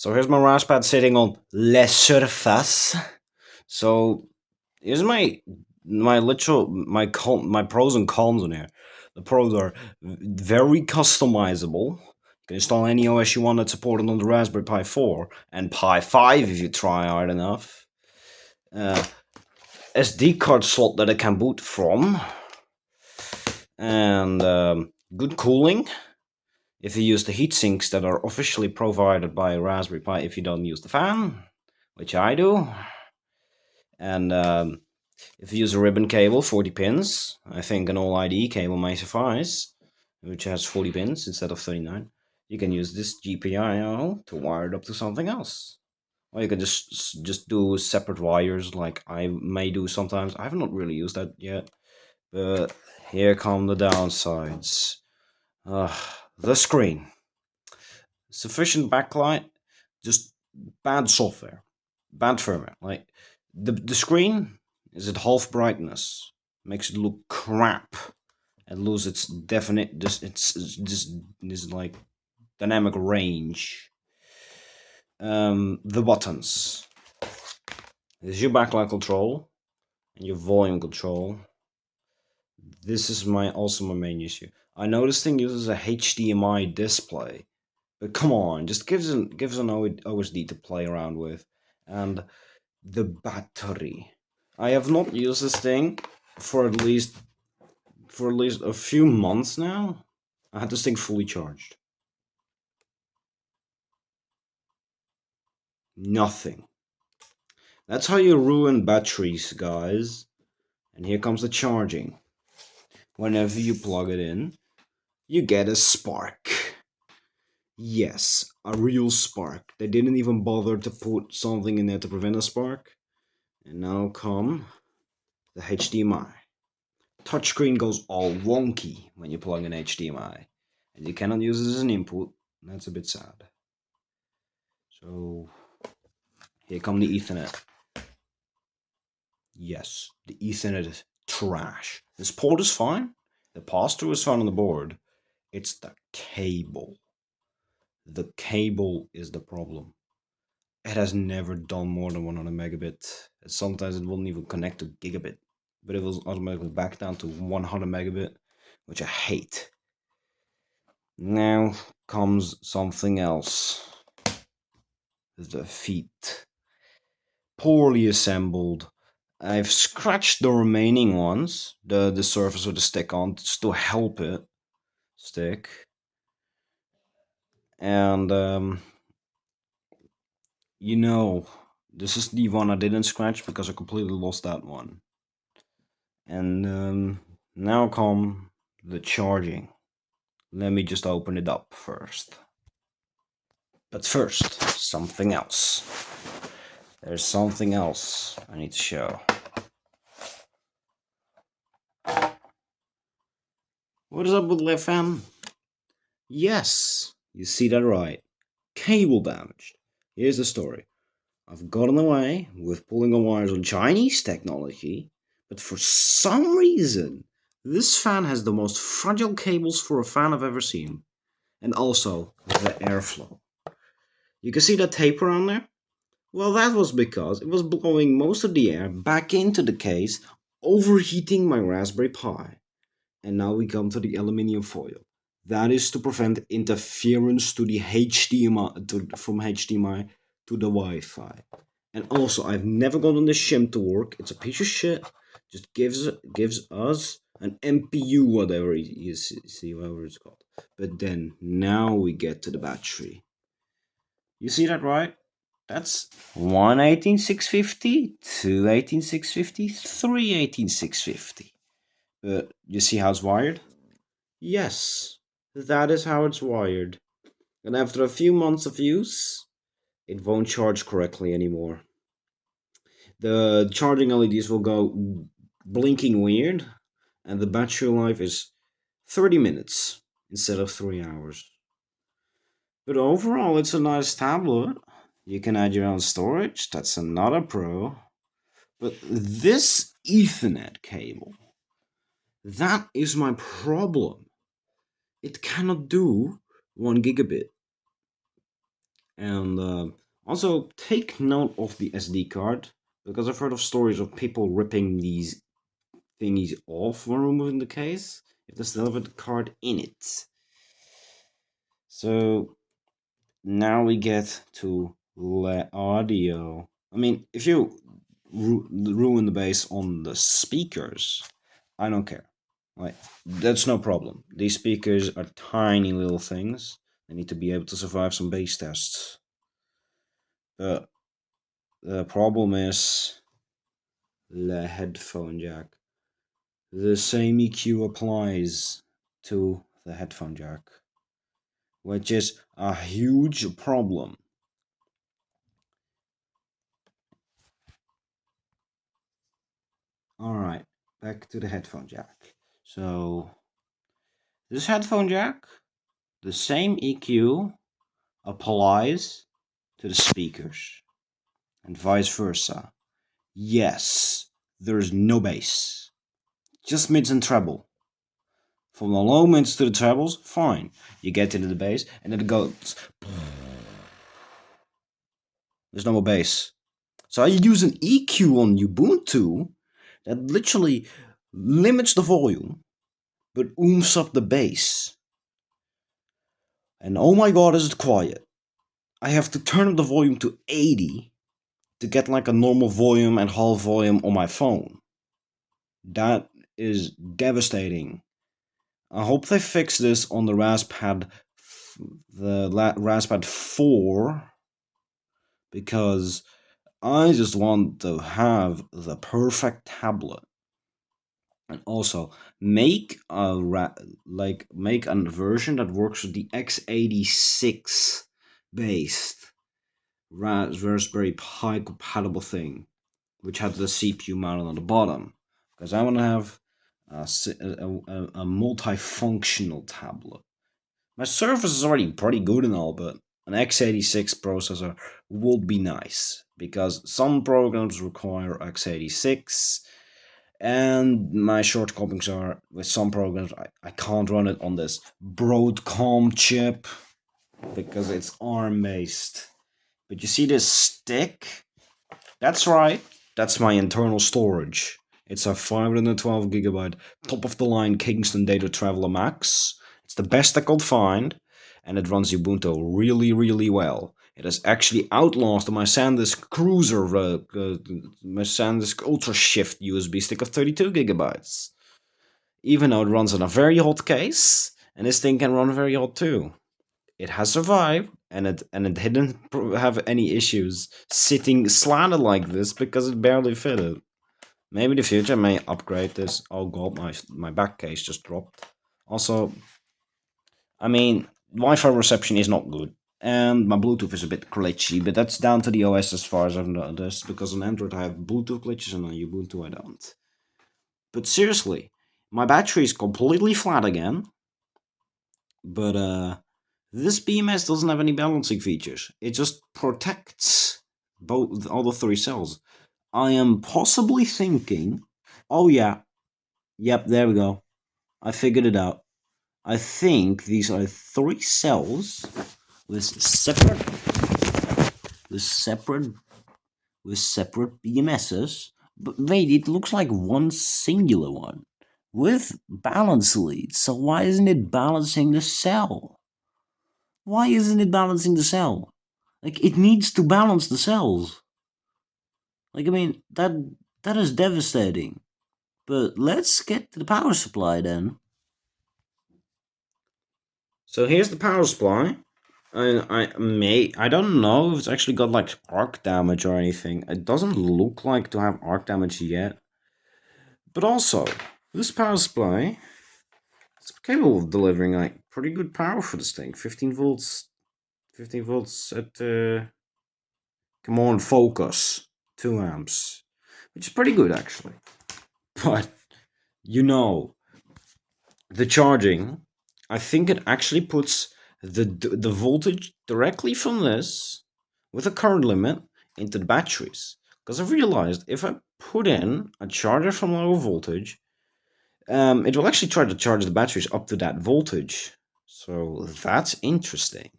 So here's my RasPad sitting on Le Surface. So here's my pros and cons in here. The pros are very customizable. You can install any OS you want that's supported on the Raspberry Pi 4 and Pi 5 if you try hard enough. Uh, SD card slot that it can boot from, and good cooling if you use the heat sinks that are officially provided by Raspberry Pi if you don't use the fan, which I do. And if you use a ribbon cable, 40 pins, I think an all IDE cable may suffice, which has 40 pins instead of 39. You can use this GPIO to wire it up to something else. Or you can just do separate wires like I may do sometimes. I have not really used that yet. But here come the downsides. The screen. Sufficient backlight, just bad software, bad firmware. Like the screen is at half brightness, makes it look crap, and lose its definite this like dynamic range. The buttons. This is your backlight control and your volume control. This is also my main issue. I know this thing uses a HDMI display, but come on, just gives an OSD to play around with. And the battery. I have not used this thing for at least a few months now. I had this thing fully charged. Nothing. That's how you ruin batteries, guys. And here comes the charging. Whenever you plug it in, you get a spark. Yes, a real spark. They didn't even bother to put something in there to prevent a spark. And now come the HDMI. Touchscreen goes all wonky when you plug in HDMI. And you cannot use it as an input. That's a bit sad. So here come the Ethernet. Yes, the Ethernet is trash. This port is fine. The pass-through is fine on the board. It's the cable. The cable is the problem. It has never done more than 100 megabit. Sometimes it wouldn't even connect to gigabit. But it will automatically back down to 100 megabit, which I hate. Now comes something else. The feet. Poorly assembled. I've scratched the remaining ones, the surface with the stick on, just to help it stick. And this is the one I didn't scratch because I completely lost that one. And now come the charging. Let me just open it up first. But first, something else. There's something else I need to show. What is up with left fan? Yes, you see that right. Cable damaged. Here's the story. I've gotten away with pulling on wires on Chinese technology, but for some reason, this fan has the most fragile cables for a fan I've ever seen. And also, the airflow. You can see that tape around there? Well, that was because it was blowing most of the air back into the case, overheating my Raspberry Pi. And now we come to the aluminium foil. That is to prevent interference to the HDMI from HDMI to the Wi-Fi. And also, I've never gotten the shim to work. It's a piece of shit. Just gives us an MPU, whatever you see, whatever it's called. But then now we get to the battery. You see that, right? That's 1 18650, 2 18650, 3 18650. But you see how it's wired? Yes, that is how it's wired. And after a few months of use, it won't charge correctly anymore. The charging LEDs will go blinking weird, and the battery life is 30 minutes instead of 3 hours. But overall, it's a nice tablet. You can add your own storage, that's another pro. But this Ethernet cable, that is my problem. It cannot do 1 gigabit. And also take note of the SD card because I've heard of stories of people ripping these thingies off when removing the case if they still have a card in it. So now we get to audio. I mean, if you ruin the bass on the speakers, I don't care. Like, that's no problem. These speakers are tiny little things. They need to be able to survive some bass tests. But the problem is the headphone jack. The same EQ applies to the headphone jack, which is a huge problem. Alright, back to the headphone jack. So, this headphone jack, the same EQ applies to the speakers, and vice versa. Yes, there's no bass, just mids and treble. From the low mids to the trebles, fine. You get into the bass, and then it goes. There's no more bass. So I use an EQ on Ubuntu that literally limits the volume, but ooms up the bass. And oh my god, is it quiet. I have to turn up the volume to 80 to get like a normal volume and half volume on my phone. That is devastating. I hope they fix this on the RasPad, RasPad 4, because I just want to have the perfect tablet. And also make make a version that works with the x86 based Raspberry Pi compatible thing, which has the CPU mounted on the bottom, because I want to have a multifunctional tablet. My Surface is already pretty good and all, but an x86 processor would be nice because some programs require x86, and my shortcomings are with some programs I can't run it on this Broadcom chip because it's ARM based. But you see this stick? That's right, that's my internal storage. It's a 512 GB top of the line Kingston Data Traveler Max. It's the best I could find, and it runs Ubuntu really, really well. It has actually outlasted my SanDisk Cruiser, my SanDisk Ultra Shift USB stick of 32 GB. Even though it runs on a very hot case, and this thing can run very hot too. It has survived, and it didn't have any issues sitting slanted like this because it barely fitted. Maybe in the future I may upgrade this. Oh god, my back case just dropped. Also, I mean, Wi-Fi reception is not good, and my Bluetooth is a bit glitchy, but that's down to the OS as far as I've noticed, because on Android I have Bluetooth glitches and on Ubuntu I don't. But seriously, my battery is completely flat again, but this BMS doesn't have any balancing features. It just protects all the three cells. I am possibly thinking, oh yeah, yep, there we go. I figured it out. I think these are three cells with separate with separate BMSs. But wait, it looks like one singular one with balance leads. So why isn't it balancing the cell? Why isn't it balancing the cell? Like, it needs to balance the cells. Like, I mean, that is devastating. But let's get to the power supply then. So here's the power supply. And I don't know if it's actually got like arc damage or anything. It doesn't look like to have arc damage yet. But also, this power supply is capable of delivering like pretty good power for this thing. 15 volts. 15 volts at come on, focus. 2 amps. Which is pretty good actually. But you know, the charging, I think it actually puts the voltage directly from this with a current limit into the batteries. Because I've realized if I put in a charger from lower voltage, it will actually try to charge the batteries up to that voltage. So that's interesting.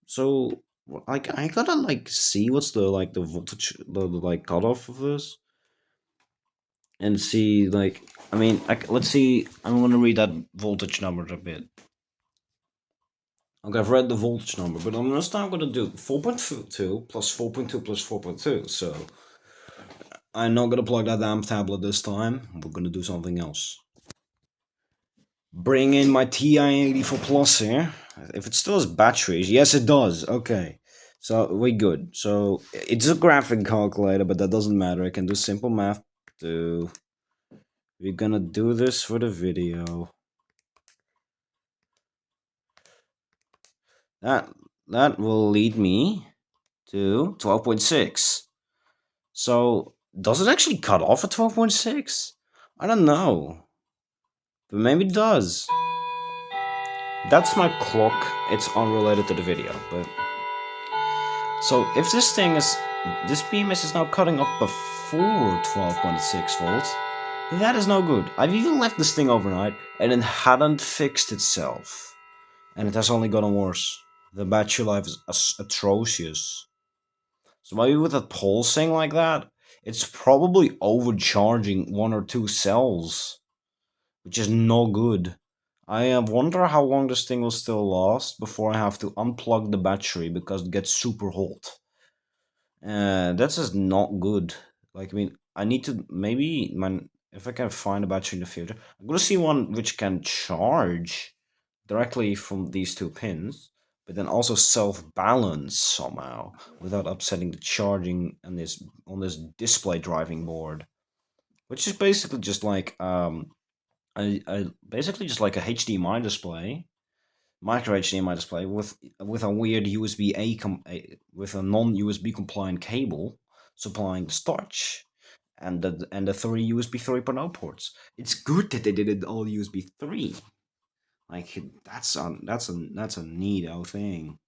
So Like I gotta like see what's the voltage the like cutoff of this and see like I mean let's see. I'm gonna read that voltage number a bit. Okay, I've read the voltage number, but I'm just now gonna do 4.2 plus 4.2 plus 4.2. So I'm not gonna plug that damn tablet this time. We're gonna do something else. Bring in my TI-84 Plus here. If it still has batteries, yes, it does. Okay, so we good. So it's a graphic calculator, but that doesn't matter. I can do simple math too. We're gonna do this for the video. That that will lead me to 12.6. So does it actually cut off at 12.6? I don't know, but maybe it does. That's my clock. It's unrelated to the video, but so if this BMS is now cutting off before 12.6 volts, that is no good. I've even left this thing overnight and it hadn't fixed itself, and it has only gotten worse. The battery life is atrocious. So maybe with a pulsing like that, it's probably overcharging one or two cells, which is no good. I wonder how long this thing will still last before I have to unplug the battery because it gets super hot. That's just not good. Like, I mean, I need to maybe, man, if I can find a battery in the future, I'm gonna see one which can charge directly from these two pins, but then also self-balance somehow without upsetting the charging on this display driving board, which is basically just like I basically just like a HDMI display, micro HDMI display with a weird with a non USB compliant cable supplying the starch and the three USB 3.0 ports. It's good that they did it all USB 3. Like that's a neato thing.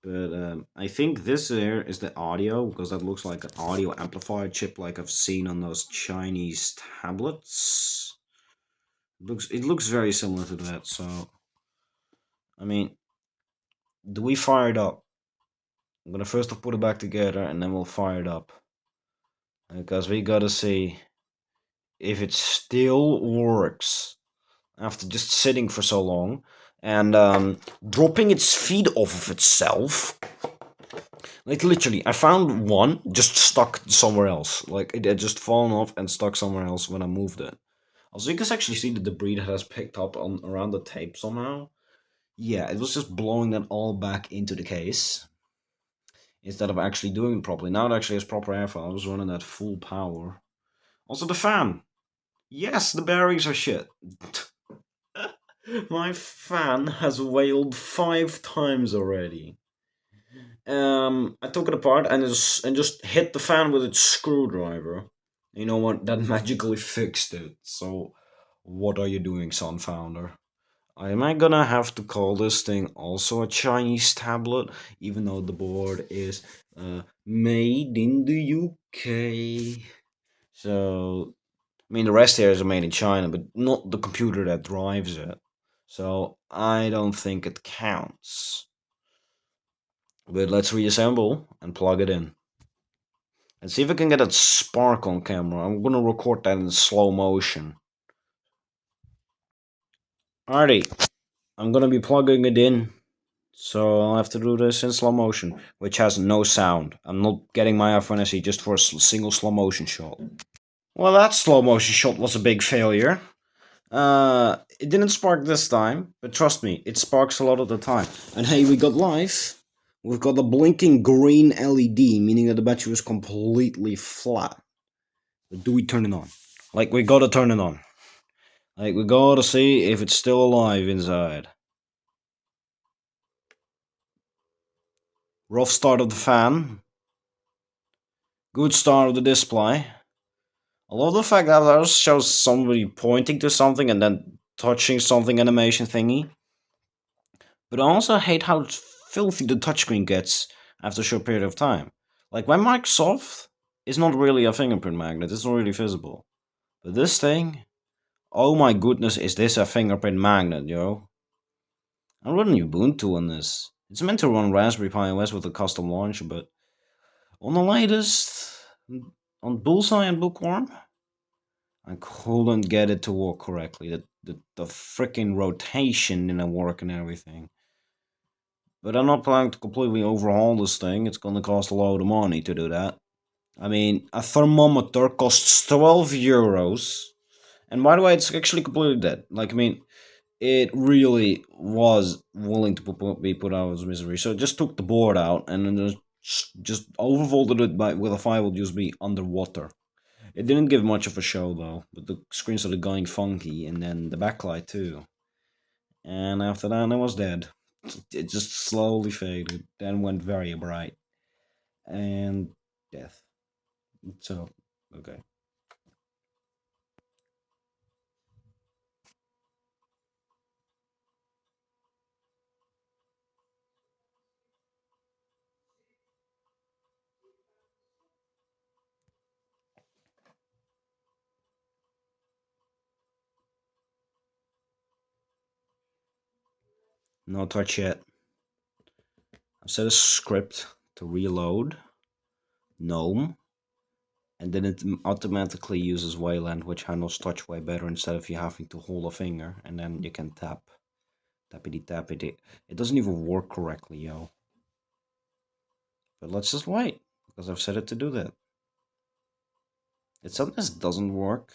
But I think this here is the audio because that looks like an audio amplifier chip like I've seen on those Chinese tablets. It looks very similar to that. So I mean, do we fire it up? I'm gonna first put it back together and then we'll fire it up because we gotta see if it still works after just sitting for so long and dropping its feet off of itself. Like literally, I found one just stuck somewhere else. Like it had just fallen off and stuck somewhere else when I moved it. Also, you can actually see the debris that has picked up on around the tape somehow. Yeah, it was just blowing that all back into the case instead of actually doing it properly. Now it actually has proper airflow. I was running at full power. Also, the fan. Yes, the bearings are shit. My fan has wailed 5 times already. I took it apart and just hit the fan with its screwdriver. You know what? That magically fixed it. So, what are you doing, Sunfounder? Am I gonna have to call this thing also a Chinese tablet, even though the board is made in the UK? So, I mean, the rest here is made in China, but not the computer that drives it. So, I don't think it counts. But let's reassemble and plug it in. And see if I can get that spark on camera. I'm gonna record that in slow motion. Alrighty, I'm gonna be plugging it in. So I'll have to do this in slow motion, which has no sound. I'm not getting my iPhone SE just for a single slow motion shot. Well, that slow motion shot was a big failure. It didn't spark this time, but trust me, it sparks a lot of the time. And hey, we got live. We've got a blinking green LED, meaning that the battery was completely flat. But do we turn it on? Like, we gotta turn it on. Like, we gotta see if it's still alive inside. Rough start of the fan. Good start of the display. I love the fact that that shows somebody pointing to something and then touching something animation thingy. But I also hate how filthy the touchscreen gets after a short period of time. Like my Microsoft is not really a fingerprint magnet, it's not really visible. But this thing, oh my goodness, is this a fingerprint magnet, yo? I'm running Ubuntu on this. It's meant to run Raspberry Pi OS with a custom launcher, but on the latest, on Bullseye and Bookworm, I couldn't get it to work correctly. The freaking rotation didn't work and everything. But I'm not planning to completely overhaul this thing. It's gonna cost a load of money to do that. I mean, a thermometer costs 12 euros. And by the way, it's actually completely dead. Like, I mean, it really was willing to be put out of its misery. So it just took the board out and then just overvolted it with a 5-volt USB underwater. It didn't give much of a show though, but the screen started going funky and then the backlight too. And after that, it was dead. It just slowly faded, then went very bright. And death. So, okay. No touch yet. I've set a script to reload GNOME, and then it automatically uses Wayland, which handles touch way better instead of you having to hold a finger, and then you can tap. Tappity tappity. It doesn't even work correctly, yo. But let's just wait, because I've set it to do that. It sometimes doesn't work,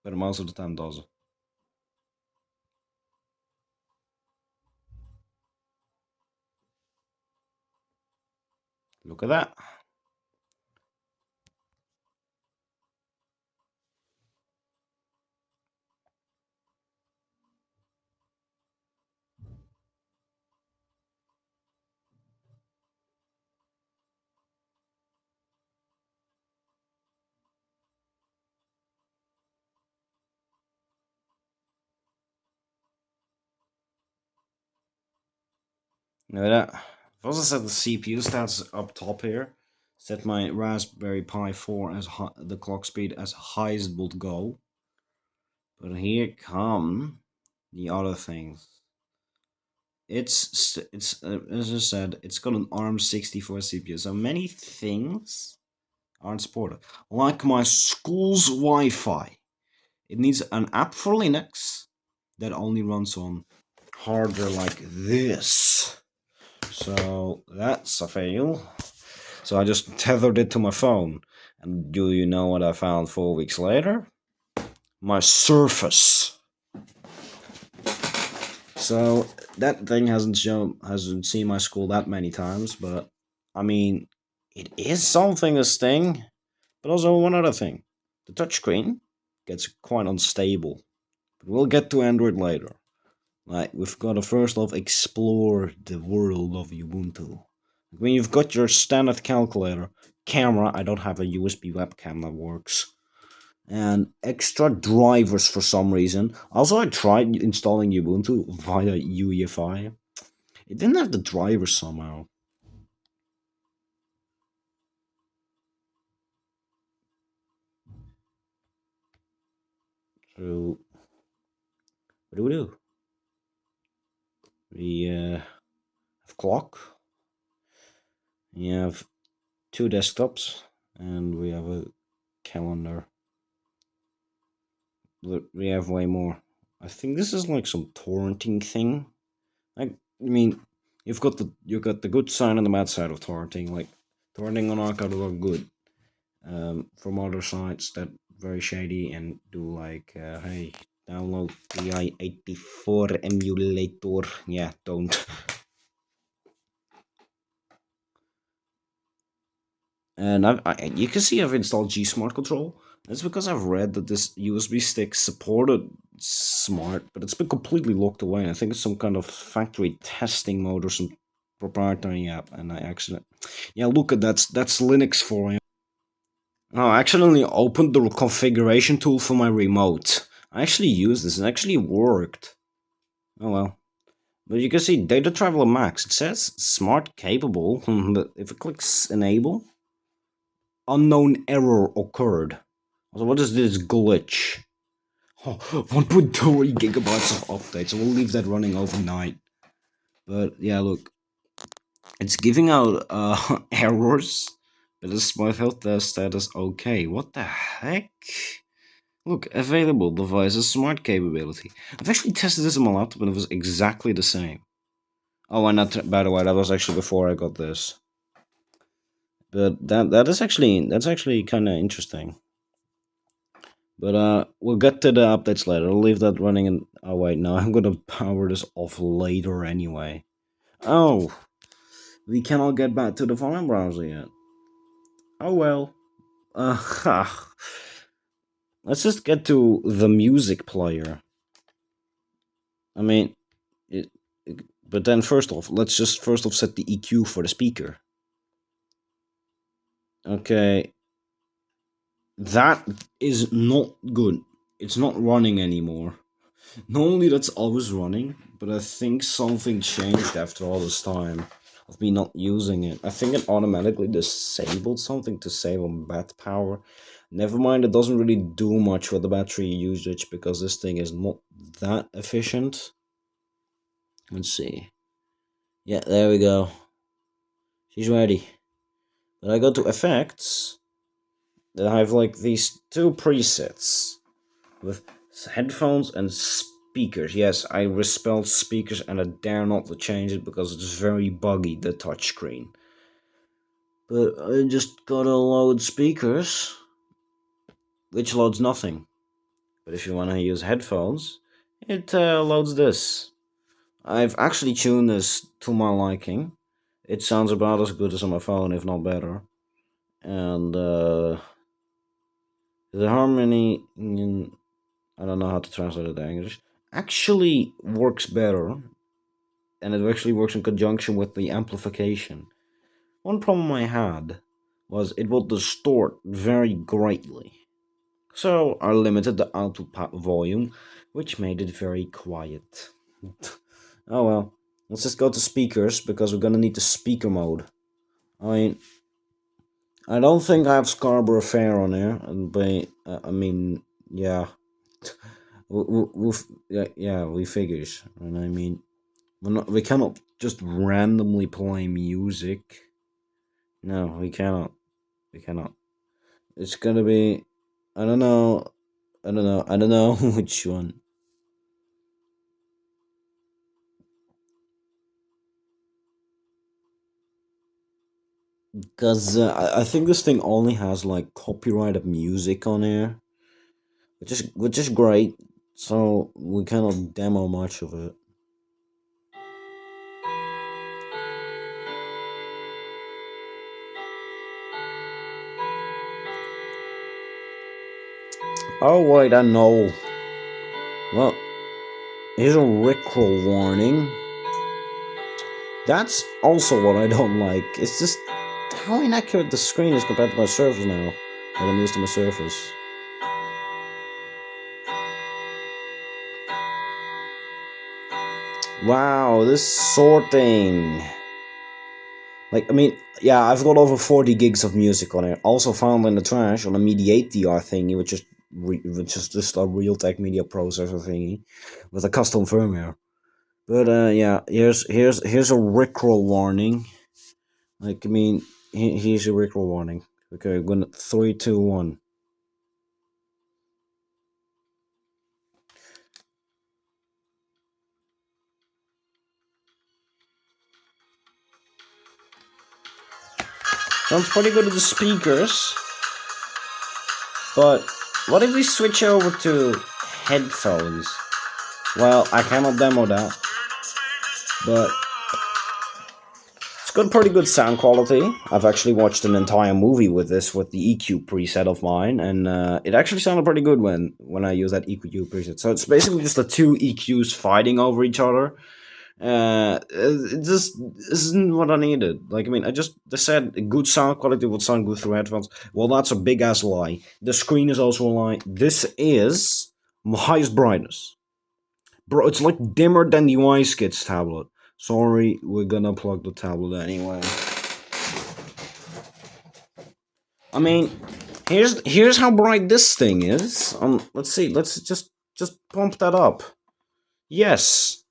but most of the time does. Look at that. Look at that. I've also set the CPU stats up top here. Set my Raspberry Pi 4 as the clock speed as high as it would go. But here come the other things. It's as I said, it's got an ARM 64 CPU. So many things aren't supported. Like my school's Wi-Fi. It needs an app for Linux that only runs on hardware like this. So that's a fail. So I just tethered it to my phone. And do you know what I found 4 weeks later? My Surface. So that thing hasn't seen my school that many times, but I mean, it is something, this thing. But also one other thing. The touchscreen gets quite unstable. But we'll get to Android later. Like, we've got to first off explore the world of Ubuntu. When you've got your standard calculator, camera, I don't have a USB webcam that works, and extra drivers for some reason. Also, I tried installing Ubuntu via UEFI. It didn't have the drivers somehow. So, what do we do? We have clock. We have 2 desktops, and we have a calendar. We have way more. I think this is like some torrenting thing. I mean, you've got the good side and the bad side of torrenting. Like torrenting on Arcade are good. From other sites that very shady and do like, hey, download the i84 emulator. Yeah, don't. And you can see I've installed G Smart Control. That's because I've read that this USB stick supported Smart, but it's been completely locked away. I think it's some kind of factory testing mode or some proprietary app, and I accidentally, yeah, look at that's Linux for you. Oh, I accidentally opened the configuration tool for my remote. I actually used this, and it actually worked. Oh well. But you can see Data Traveler Max. It says Smart Capable, but if it clicks Enable, unknown error occurred. So what is this glitch? Oh, 1.3 gigabytes of updates. So we'll leave that running overnight. But yeah, look, It's giving out errors, but it's my health status okay. What the heck? Look, available devices, smart capability. I've actually tested this on my laptop and it was exactly the same. Oh, and that, by the way, that was actually before I got this. But that's actually kind of interesting. But we'll get to the updates later. I'll leave that running. And oh wait, no, I'm gonna power this off later anyway. Oh, we cannot get back to the file browser yet. Oh well. Uh, let's just get to the music player. I mean, it, but then first off, let's just first off set the EQ for the speaker. Okay, that is not good. It's not running anymore. Normally that's always running, but I think something changed after all this time of me not using it. I think it automatically disabled something to save on bat power. Never mind, it doesn't really do much with the battery usage because this thing is not that efficient. Let's see. Yeah, there we go. She's ready. Then I go to effects. Then I have like these two presets with headphones and speakers. Yes, I respelled speakers and I dare not to change it because it's very buggy, the touchscreen. But I just gotta load speakers, which loads nothing. But if you want to use headphones, it loads this. I've actually tuned this to my liking. It sounds about as good as on my phone, if not better. And the harmony, I don't know how to translate it to English, actually works better. And it actually works in conjunction with the amplification. One problem I had was it would distort very greatly. So I limited the output volume, which made it very quiet. Oh well, let's just go to speakers because we're gonna need the speaker mode. I mean, I don't think I have Scarborough Fair on here, but I mean, yeah, we figures, and I mean, we cannot just randomly play music. No, we cannot. We cannot. It's gonna be, I don't know, I don't know which one. Because I think this thing only has like copyrighted music on here, which is great. So we cannot demo much of it. Oh wait, I know. Well, here's a Rickroll warning. That's also what I don't like. It's just how inaccurate the screen is compared to my Surface now. That I'm used to my Surface. Wow, this sorting. Like, I mean, yeah, I've got over 40 gigs of music on it. Also found in the trash on a Mediate DR thingy, which is just a Realtek media processor thingy with a custom firmware. But yeah, here's a Rickroll warning. Like, I mean, here's a Rickroll warning. Okay, we're gonna 3, 2, 1. Sounds pretty good with the speakers. But what if we switch over to headphones? Well, I cannot demo that. But it's got pretty good sound quality. I've actually watched an entire movie with this with the EQ preset of mine, and it actually sounded pretty good when I use that EQ preset. So it's basically just the two EQs fighting over each other. It just isn't what I needed. Like, I mean, they said good sound quality would sound good through headphones. Well, that's a big ass lie. The screen is also a lie. This is my highest brightness. Bro, it's like dimmer than the YSkids tablet. Sorry, we're gonna plug the tablet anyway. I mean, here's how bright this thing is. Let's see. Let's just pump that up. Yes,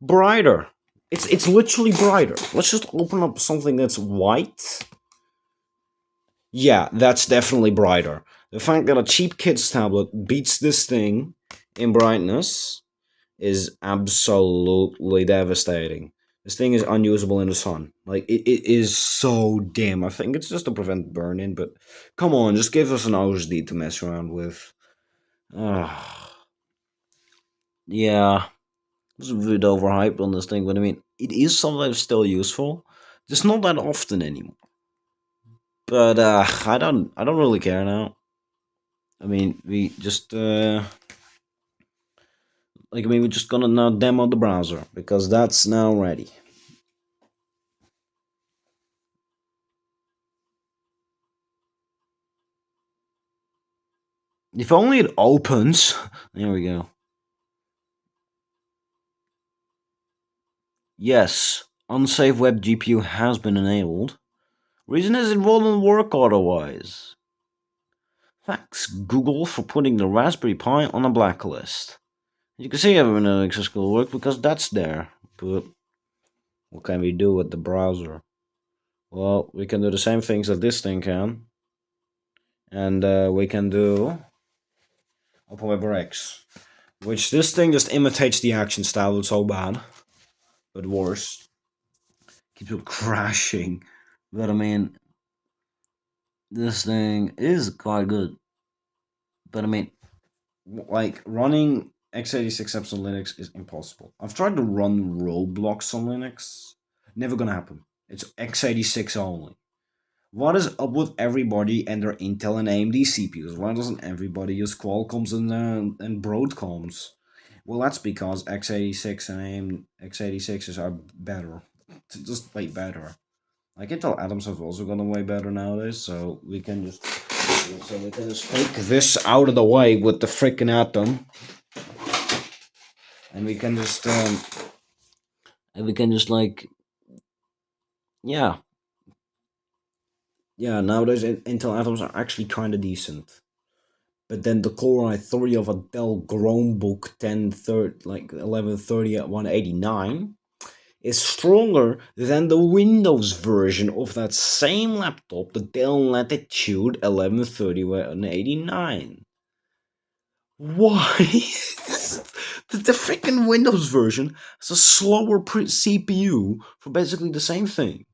brighter. It's literally brighter. Let's just open up something that's white. Yeah, that's definitely brighter. The fact that a cheap kid's tablet beats this thing in brightness is absolutely devastating. This thing is unusable in the sun. Like, it is so dim. I think it's just to prevent burn-in, but come on, just give us an OSD to mess around with. Yeah, it's a bit overhyped on this thing, but I mean, it is sometimes still useful. Just not that often anymore. But I don't really care now. I mean, we're just gonna now demo the browser because that's now ready. If only it opens. There we go. Yes, unsafe web GPU has been enabled. Reason is it won't work otherwise. Thanks Google for putting the Raspberry Pi on a blacklist. You can see everyone in Alexa school work because that's there. But what can we do with the browser? Well, we can do the same things that this thing can. And we can do OpenWebRx. Which this thing just imitates the action style, it's so bad. But worse. Keeps on crashing. But I mean, this thing is quite good. But I mean, like, running x86 apps on Linux is impossible. I've tried to run Roblox on Linux. Never gonna happen. It's x86 only. What is up with everybody and their Intel and AMD CPUs? Why doesn't everybody use Qualcomm's and Broadcoms? Well, that's because x86 and AM x86s are better. Just way better. Like, Intel Atoms have also gotten way better nowadays, so we can just take this out of the way with the freaking Atom, and we can just like, yeah, nowadays Intel Atoms are actually kind of decent. But then the Core i3 of a Dell Chromebook 1130 at 189 is stronger than the Windows version of that same laptop, the Dell Latitude 1130 at 189. Why? the freaking Windows version has a slower CPU for basically the same thing.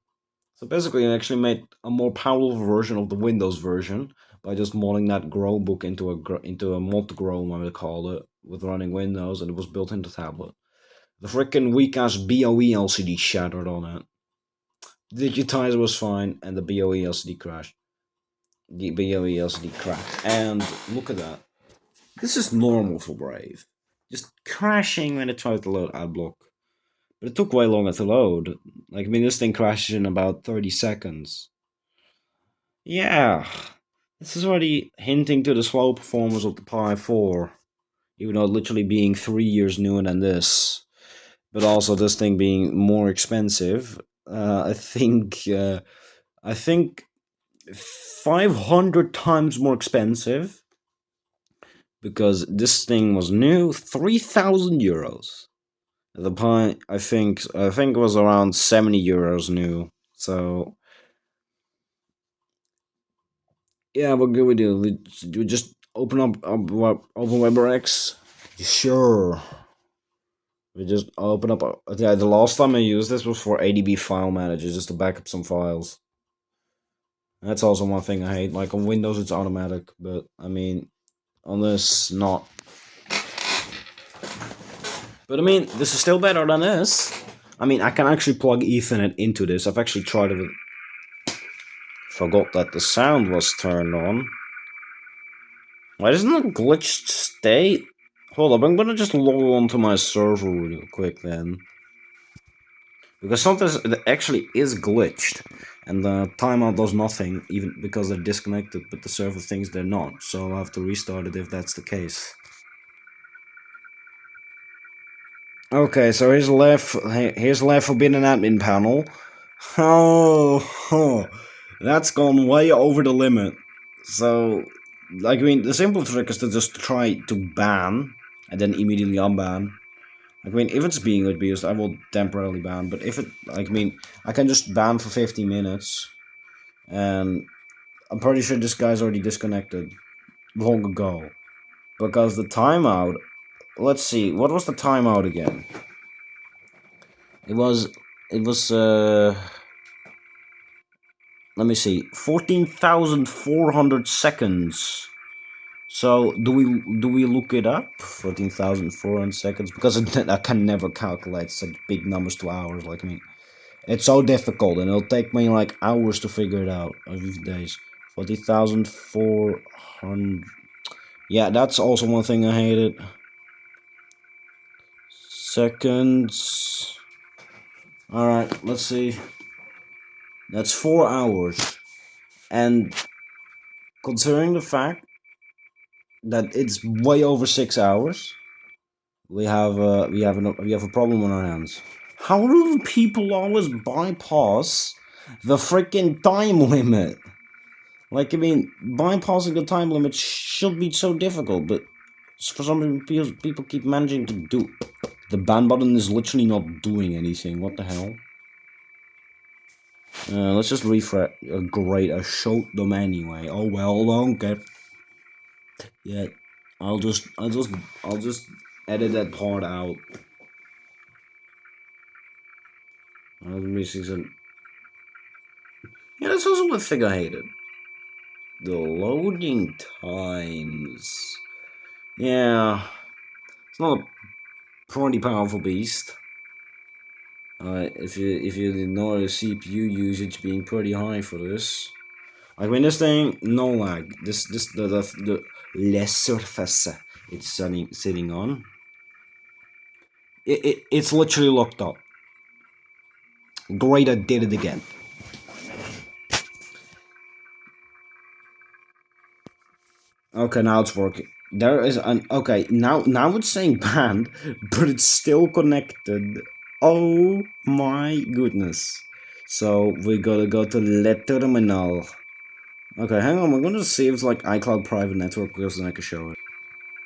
So basically, I actually made a more powerful version of the Windows version by just modding that Chromebook into a mod Chrome, I would call it, with running Windows, and it was built into tablet. The freaking weak ass BOE LCD shattered on it. Digitizer was fine, and the BOE LCD crashed. The BOE LCD crashed, and look at that. This is normal for Brave. Just crashing when it tries to load AdBlock. But it took way longer to load. Like, I mean, this thing crashes in about 30 seconds. Yeah. This is already hinting to the slow performance of the Pi 4. Even though literally being 3 years newer than this. But also this thing being more expensive. I think 500 times more expensive. Because this thing was new, 3,000 euros. The Pi, I think was around 70 euros new. So yeah, what can we do? We just open up OpenWebRx. Sure. We just open up. Yeah, the last time I used this was for ADB file manager, just to back up some files. That's also one thing I hate. Like, on Windows, it's automatic, but I mean, on this, not. But I mean, this is still better than this. I mean, I can actually plug Ethernet into this. I've actually tried it. Forgot that the sound was turned on. Why doesn't it glitched state? Hold up, I'm gonna just log on to my server real quick then. Because sometimes it actually is glitched. And the timeout does nothing, even because they're disconnected, but the server thinks they're not. So I'll have to restart it if that's the case. Okay, so here's left forbidden admin panel. Oh, that's gone way over the limit. So, like, I mean, the simple trick is to just try to ban, and then immediately unban. I mean, if it's being abused, I will temporarily ban. But if it, like, I mean, I can just ban for 50 minutes, and I'm pretty sure this guy's already disconnected long ago because the timeout. Let's see, what was the timeout again? It was, it was. Let me see, 14,400 seconds. So do we look it up? 14,400 seconds, because I can never calculate such big numbers to hours. Like, I mean, it's so difficult, and it'll take me like hours to figure it out. Every days, 40,400. Yeah, that's also one thing I hated. Seconds. All right, let's see. That's 4 hours, and considering the fact that it's way over 6 hours, we have a problem on our hands. How do people always bypass the freaking time limit? Like, I mean, bypassing the time limit should be so difficult, but for some reason, people keep managing to do. The ban button is literally not doing anything. What the hell? Let's just refresh. Great, I showed them anyway. Oh well, don't get. Yeah, I'll just edit that part out. I'm missing some. Yeah, that's also one thing I hated. The loading times. Yeah, it's not a pretty powerful beast. If you ignore the CPU usage being pretty high for this, like when this thing no lag, this the less surface it's sitting on, it's literally locked up. Great, I did it again. Okay, now it's working. There is an okay now it's saying banned, but it's still connected. Oh my goodness! So we gotta go to Le Terminal. Okay, hang on. I'm gonna see if it's like iCloud private network because then I can show it.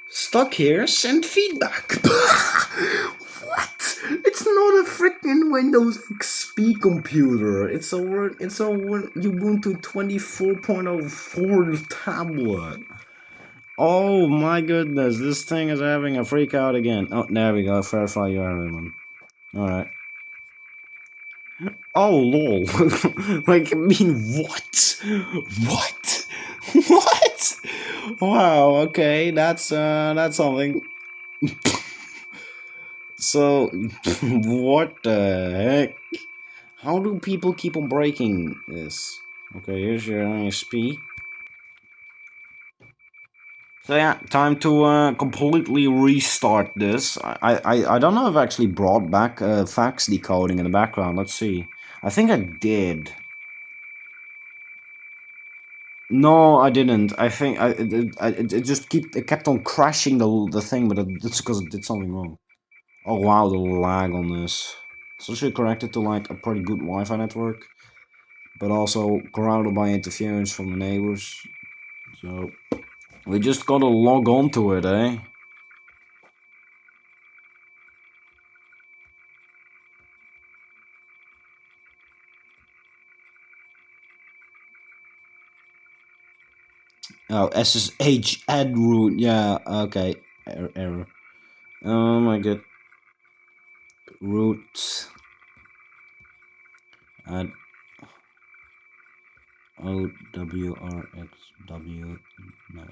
Stuck here. Send feedback. What? It's not a freaking Windows XP computer. It's a Ubuntu 24.04 tablet. Oh my goodness, this thing is having a freak out again. Oh, there we go. Verify your one. Alright. Oh, lol. Like, I mean, what? What? What? Wow, okay, that's something. So, what the heck? How do people keep on breaking this? Okay, here's your ISP. So yeah, time to completely restart this. I don't know if I actually brought back fax decoding in the background. Let's see. I think I did. No, I didn't. I think it just it kept on crashing the thing, but it's because it did something wrong. Oh wow, the lag on this. So should correct it to like a pretty good Wi-Fi network, but also corralled by interference from the neighbors. So we just gotta log on to it, eh? Oh, SSH add root. Yeah, okay. Error. Oh my god. Root add OWRXW. No.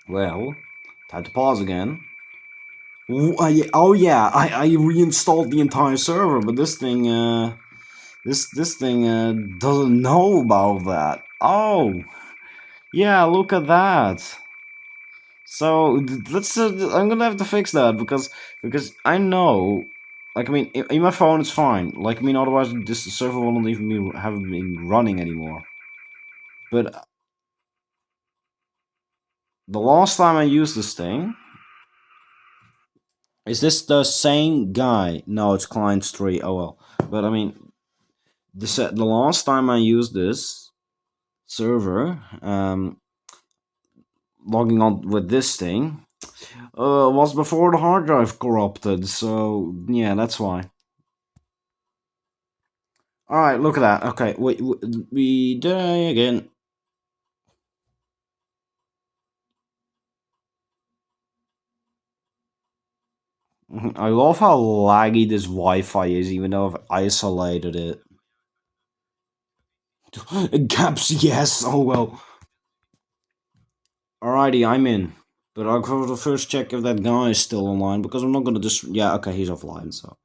Well, time to pause again. Oh yeah, I reinstalled the entire server, but this thing doesn't know about that. Oh yeah, look at that. So let's. I'm gonna have to fix that because I know. Like, I mean, in my phone it's fine. Like, I mean, otherwise this server won't even be haven't been running anymore. But the last time I used this thing, Is this the same guy? No, it's clients 3. Oh well. But I mean, the last time I used this server, logging on with this thing, was before the hard drive corrupted. So yeah, that's why. All right, look at that. Okay, wait, we die again. I love how laggy this Wi-Fi is, even though I've isolated it. Gaps, yes. Oh well. Alrighty, I'm in. But I'll go to first check if that guy is still online because I'm not gonna just. Yeah, okay, he's offline. So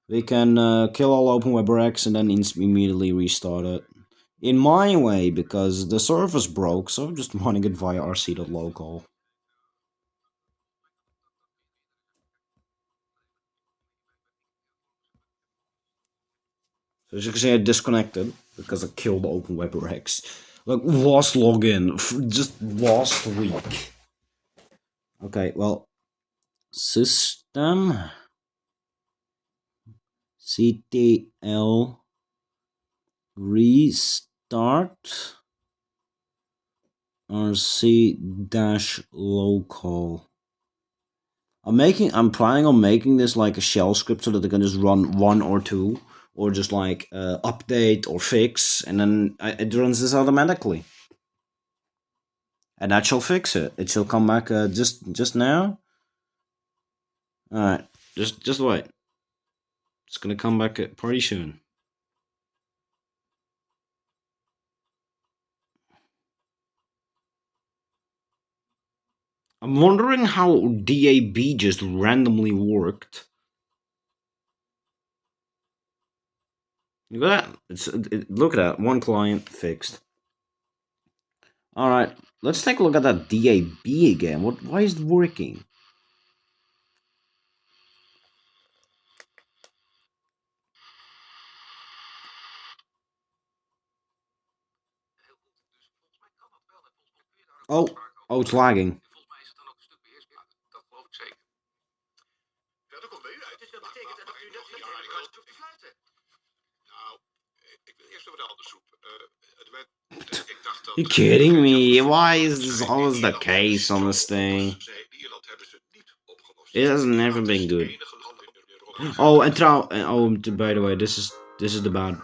we can kill all open web racks and then immediately restart it. In my way, because the service broke, so I'm just running it via rc.local. So as you can see, I disconnected because I killed open web racks. Like, last login, just last week. Okay, well, system ctl restart rc-local. I'm planning on making this like a shell script so that I can just run one or two, or just like update or fix, and then it runs this automatically. And that shall fix it. It shall come back just now. All right, just wait. It's gonna come back pretty soon. I'm wondering how DAB just randomly worked. Look at that. Look at that. One client fixed. All right, let's take a look at that DAB again. Why is it working? Oh, it's lagging. You kidding me? Why is this always the case on this thing? It has never been good. Oh, and by the way, this is the bad.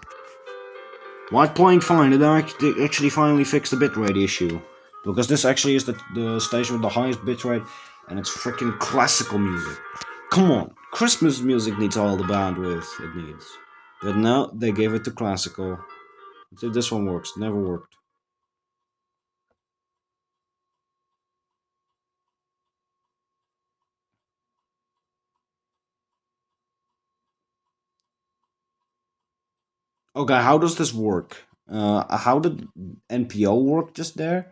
Why it's playing fine? It actually finally fixed the bitrate issue, because this actually is the station with the highest bitrate, and it's freaking classical music. Come on, Christmas music needs all the bandwidth it needs, but now they gave it to classical. So this one works. Never worked. Okay, how does this work? How did NPO work just there?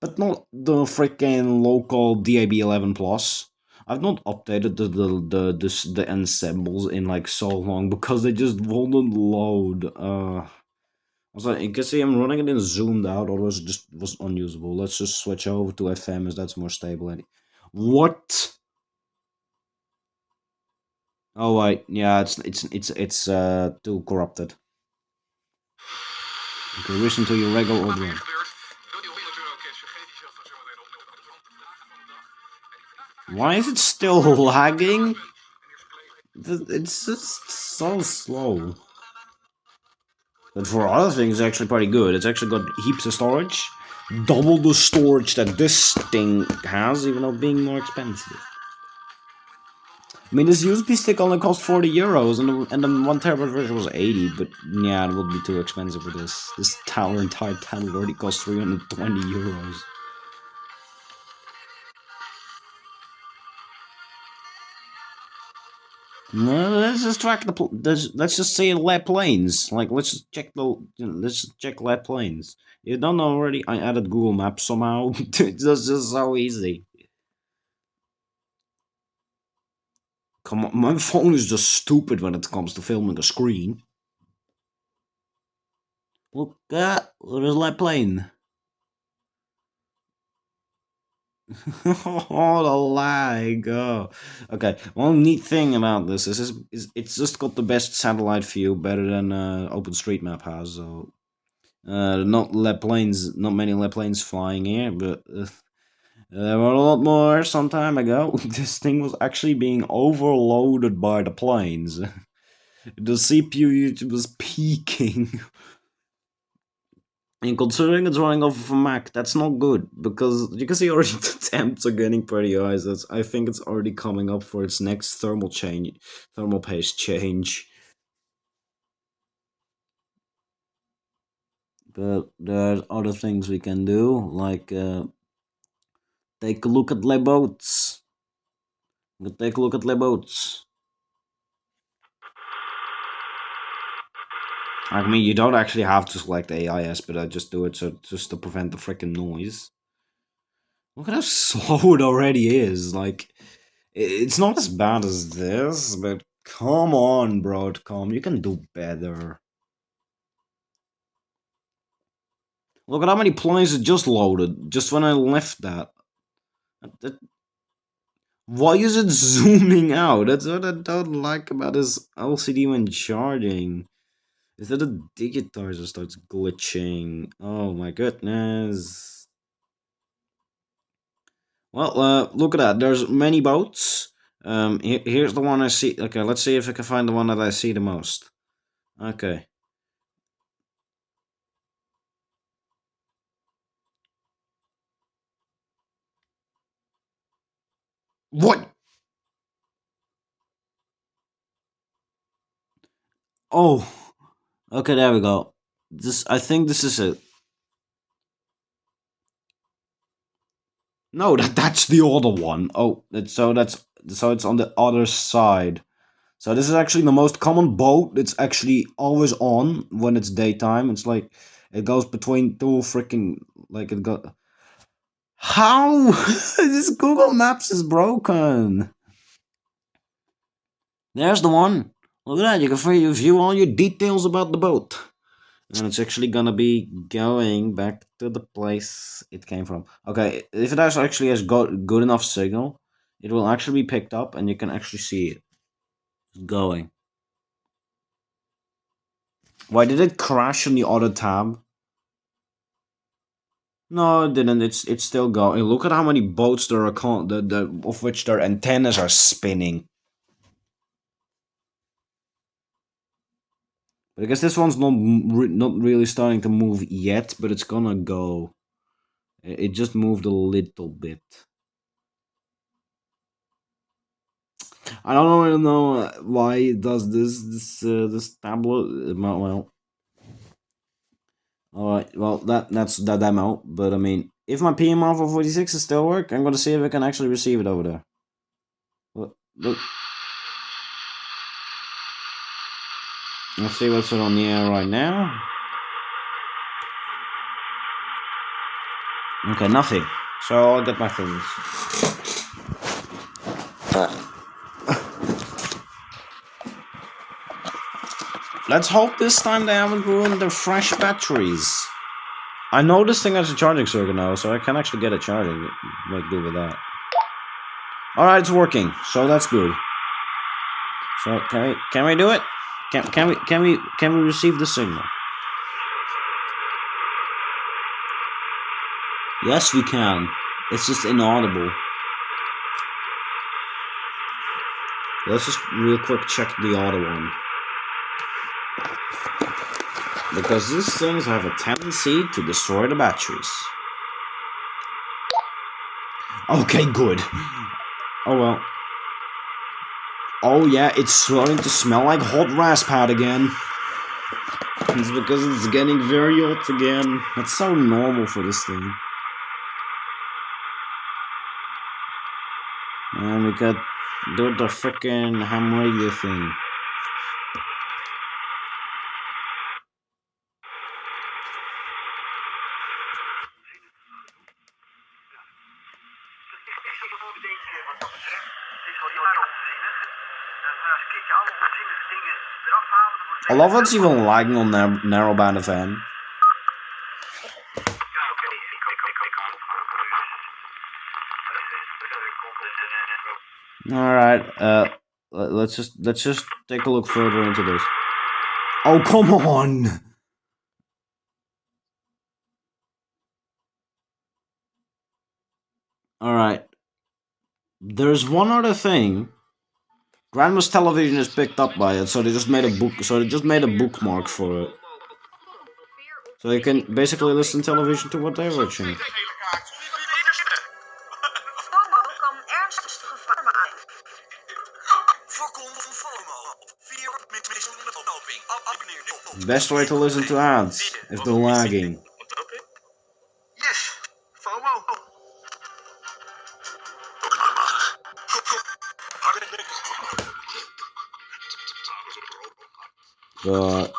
But not the freaking local DAB 11 plus. I've not updated the ensembles in like so long because they just wouldn't load. Also, you can see I'm running it in zoomed out, otherwise it just was unusable. Let's just switch over to FM as that's more stable. What? Oh wait, yeah, it's too corrupted. Okay, listen to your regular audio. Why is it still lagging? It's just so slow. But for other things, it's actually pretty good. It's actually got heaps of storage. Double the storage that this thing has, even though being more expensive. I mean, this USB stick only cost 40 euros, and the 1TB version was 80, but yeah, it would be too expensive for this. This entire tower already costs 320 euros. No, let's just track let's just say lab planes. Like, let's just check let's just check lab planes. You don't know already? I added Google Maps somehow. It's just so easy. Come on, my phone is just stupid when it comes to filming a screen. Look at there's lab plane. Oh, the lag. Oh. Okay. One neat thing about this is it's just got the best satellite view, better than OpenStreetMap has. So, not many lap planes flying here, but there were a lot more some time ago. This thing was actually being overloaded by the planes. The CPU was peaking. And considering it's running off of a Mac, that's not good, because you can see already the temps are getting pretty high. So I think it's already coming up for its next thermal paste change. But there's other things we can do, like take a look at the boats. Take a look at the boats. I mean, you don't actually have to select AIS, but I just do it just to prevent the freaking noise. Look at how slow it already is. Like, it's not as bad as this, but come on, Broadcom, you can do better. Look at how many planes it just loaded, just when I left that. Why is it zooming out? That's what I don't like about this LCD when charging. Is that the digitizer starts glitching? Oh my goodness. Well, look at that. There's many boats. Here's the one I see. Okay, let's see if I can find the one that I see the most. Okay. What? Oh. Okay, there we go. I think this is it. No, that's the other one. Oh, so it's on the other side. So this is actually the most common boat. It's actually always on when it's daytime. It's like it goes between two freaking like it got. How this Google Maps is broken? There's the one. Look at that. You can view all your details about the boat. And it's actually gonna be going back to the place it came from. Okay, if it actually has got good enough signal, it will actually be picked up and you can actually see it going. Why did it crash on the other tab? No, it didn't. It's still going. Look at how many boats there are, of which their antennas are spinning. But I guess this one's not really starting to move yet, but it's gonna go. It just moved a little bit. I don't really know why it does this tablet. Well, all right. Well, that's the demo. But I mean, if my PMR 446 is still work, I'm gonna see if I can actually receive it over there. Look. Let's see what's on the air right now. Okay, nothing. So I'll get my things. Let's hope this time they haven't ruined the fresh batteries. I know this thing has a charging circuit now, so I can actually get it charging. Make do with that. Alright, it's working, so that's good. So can we do it? Can we receive the signal? Yes, we can. It's just inaudible. Let's just real quick check the auto one. Because these things have a tendency to destroy the batteries. Okay, good. Oh well. Oh yeah, it's starting to smell like hot RasPad again. It's because it's getting very hot again. That's so normal for this thing. And we got do the frickin' ham radio thing. I love that it's even lagging on narrowband FM. All right. Let's just take a look further into this. Oh, come on. All right. There's one other thing. Grandma's television is picked up by it, so they just made a book. So they just made a bookmark for it. So you can basically listen to television to what they're watching. Best way to listen to ads if they're lagging. But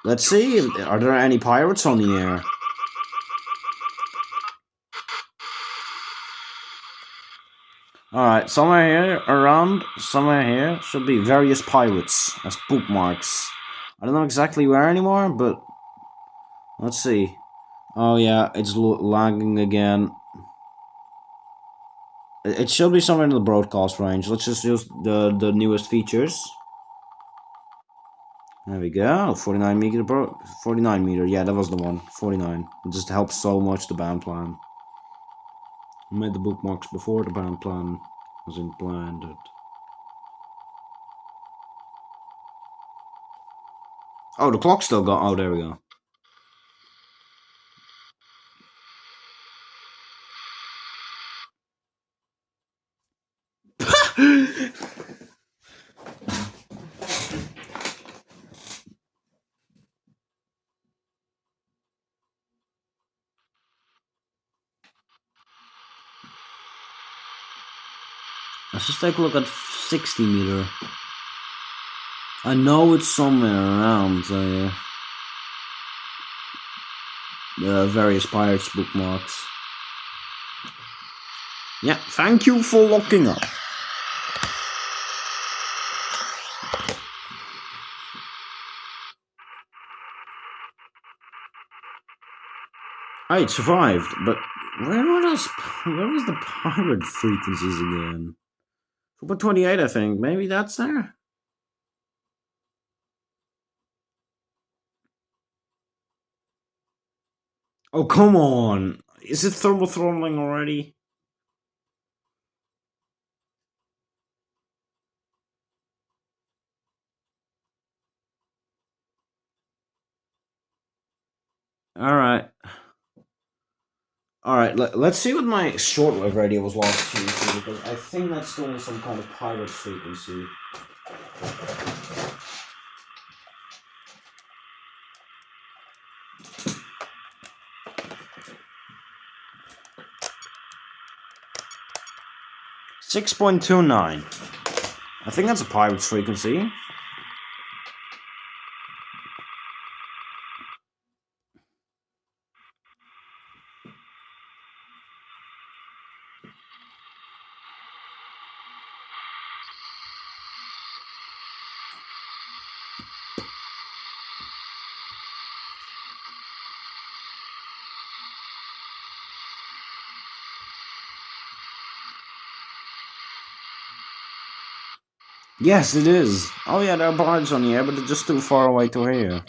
let's see. Are there any pirates on the air? Alright, somewhere here should be various pirates as bookmarks. I don't know exactly where anymore, but let's see. Oh yeah, it's lagging again. It should be somewhere in the broadcast range. Let's just use the newest features. There we go. 49 meter 49 meter. Yeah, that was the one. 49. It just helps so much the band plan. I made the bookmarks before the band plan was implemented. Oh, the clock still got. Oh, there we go. Let's just take a look at 60 meter. I know it's somewhere around various pirates bookmarks. Yeah, thank you for locking up. I survived, but where was the pirate frequencies again? 4.28, I think. Maybe that's there? Oh, come on! Is it thermal throttling already? Alright. Alright, let's see what my shortwave radio was last Tuesday, because I think that's still some kind of pirate frequency. .29. I think that's a pirate frequency. Yes, it is. Oh yeah, there are birds on the air, but they're just too far away to hear.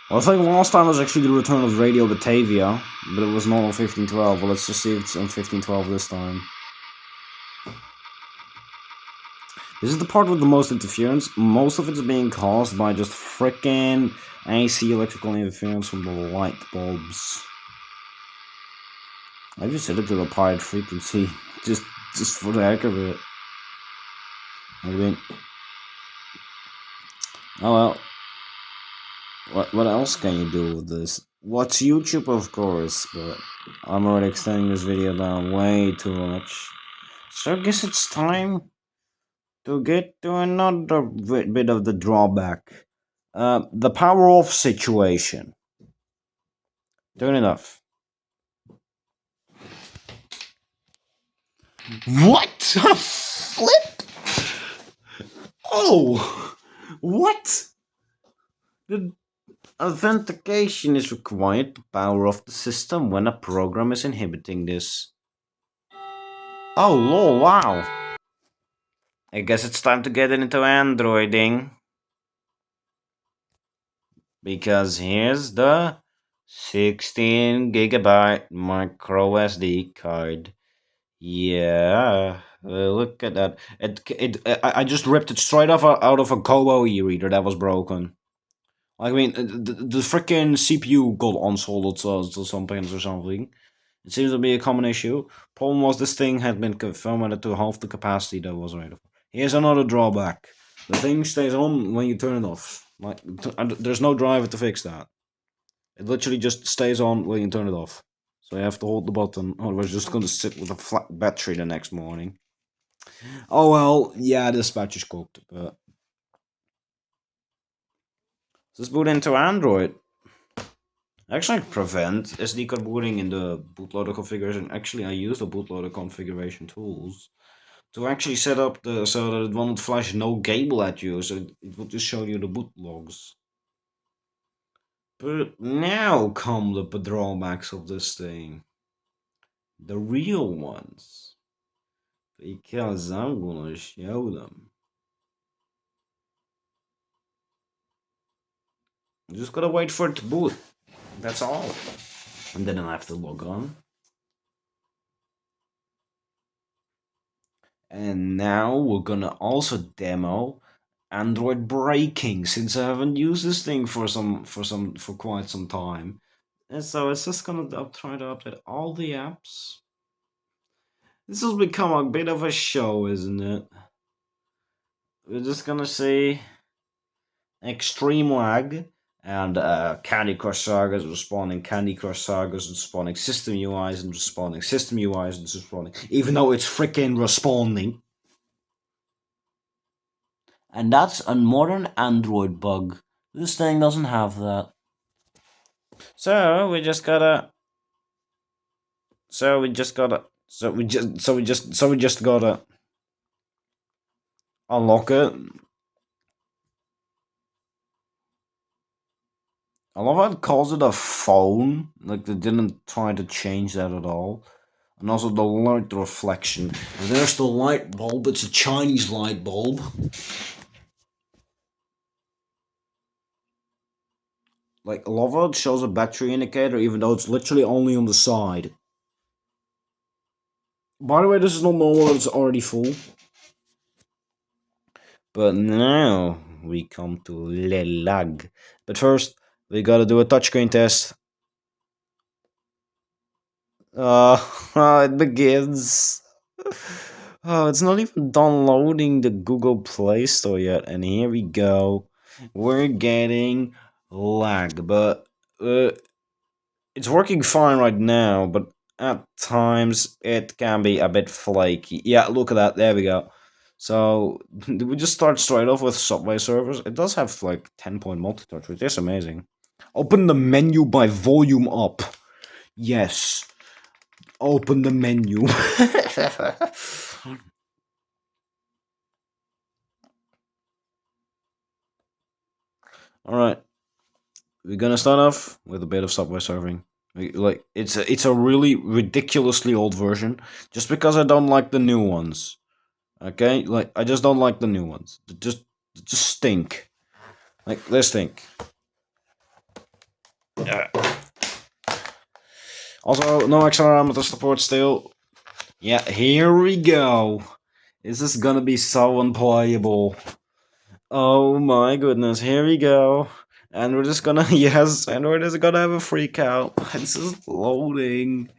Well, I think last time was actually the return of Radio Batavia, but it was not on 1512. Well, let's just see if it's on 1512 this time. This is the part with the most interference. Most of it's being caused by just frickin' AC electrical interference from the light bulbs. I just set it to a pirate frequency, just for the heck of it. I mean, oh well. What else can you do with this? Watch YouTube, of course, but I'm already extending this video down way too much. So I guess it's time to get to another bit of the drawback. The power off situation. Turn it off. What the flip? Oh! What? Authentication is required to power off the system when a program is inhibiting this. Oh lol, wow. I guess it's time to get into Androiding. Because here's the 16 gigabyte micro SD card. Yeah, look at that. I just ripped it straight off out of a Kobo e-reader that was broken. I mean, the freaking CPU got unsoldered to some pins or something. It seems to be a common issue. Problem was this thing had been formatted to half the capacity that was available. Here's another drawback. The thing stays on when you turn it off. Like, there's no driver to fix that. It literally just stays on when you turn it off. So you have to hold the button, otherwise you're just going to sit with a flat battery the next morning. Oh well, yeah, this batch is cooked, but... Let's boot into Android. Actually, prevent SD card booting in the bootloader configuration. Actually, I use the bootloader configuration tools to actually set up the so that it won't flash no cable at you, so it will just show you the boot logs. But now come the drawbacks of this thing. The real ones. Because I'm gonna show them. You just gotta wait for it to boot. That's all. And then I have to log on. And now we're gonna also demo Android braking, since I haven't used this thing for quite some time. And so it's just gonna try to update all the apps. This has become a bit of a show, isn't it? We're just gonna see extreme lag and Candy Crush Sagas responding, Candy Crush Sagas responding, System UIs and responding, System UIs and responding, even though it's freaking responding. And that's a modern Android bug. This thing doesn't have that. So we just gotta. So we just gotta. So we just gotta unlock it. I love how it calls it a phone. Like they didn't try to change that at all. And also the light reflection. And there's the light bulb. It's a Chinese light bulb. Like, I love how it shows a battery indicator, even though it's literally only on the side. By the way, this is not normal, it's already full. But now we come to Le Lag. But first, we gotta do a touchscreen test. It begins. Oh, it's not even downloading the Google Play Store yet, and here we go. We're getting lag, but it's working fine right now, but at times it can be a bit flaky. Yeah, look at that. There we go. So, did we just start straight off with Subway servers? It does have like 10-point multi-touch, which is amazing. Open the menu by volume up. Yes. Open the menu. Alright. We're gonna start off with a bit of Subway serving. Like it's a really ridiculously old version. Just because I don't like the new ones. Okay? Like I just don't like the new ones. They just stink. Like they stink. Yeah. Also, no accelerometer support still. Yeah, here we go. This is gonna be so unplayable. Oh my goodness, here we go. And we're just gonna, yes, and we're just gonna have a freak out. It's just loading.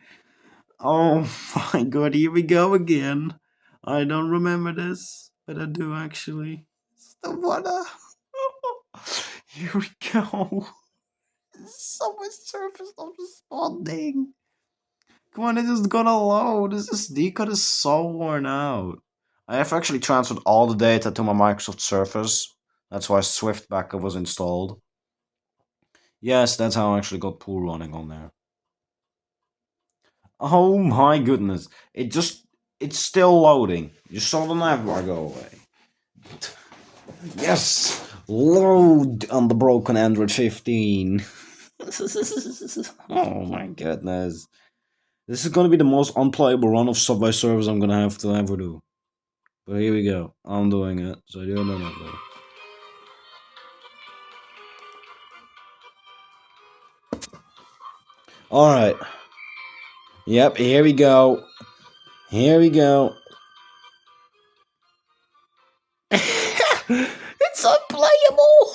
Oh my god, here we go again. I don't remember this, but I do actually. It's the water. Here we go. So much surface not responding. Come on, it is gonna load. This SD card is so worn out. I have actually transferred all the data to my Microsoft Surface. That's why Swift backup was installed. Yes, that's how I actually got pool running on there. Oh my goodness. It's still loading. You saw the navbar go away. Yes! Load on the broken Android 15. Oh my goodness. This is gonna be the most unplayable run of Subway Surfers I'm gonna have to ever do. But here we go. I'm doing it. So you don't know that. Alright. Yep, here we go. Here we go. It's unplayable!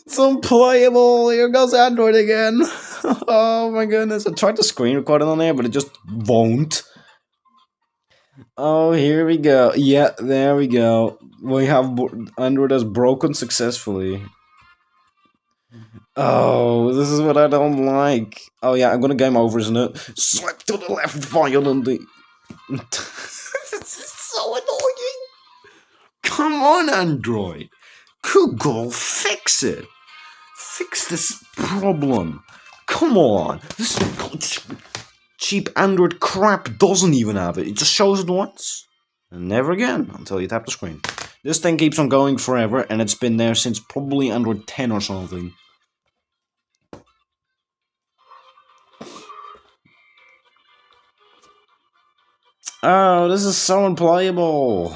It's unplayable! Here goes Android again. Oh my goodness. I tried to screen record it on there, but it just won't. Oh, here we go. Yeah, there we go. We have Android has broken successfully. Oh, this is what I don't like. Oh yeah, I'm gonna game over, isn't it? Slap to the left violently. This is so annoying. Come on, Android. Google, fix it. Fix this problem. Come on. This cheap Android crap doesn't even have it. It just shows it once. And never again until you tap the screen. This thing keeps on going forever, and it's been there since probably Android 10 or something. Oh, this is so unplayable.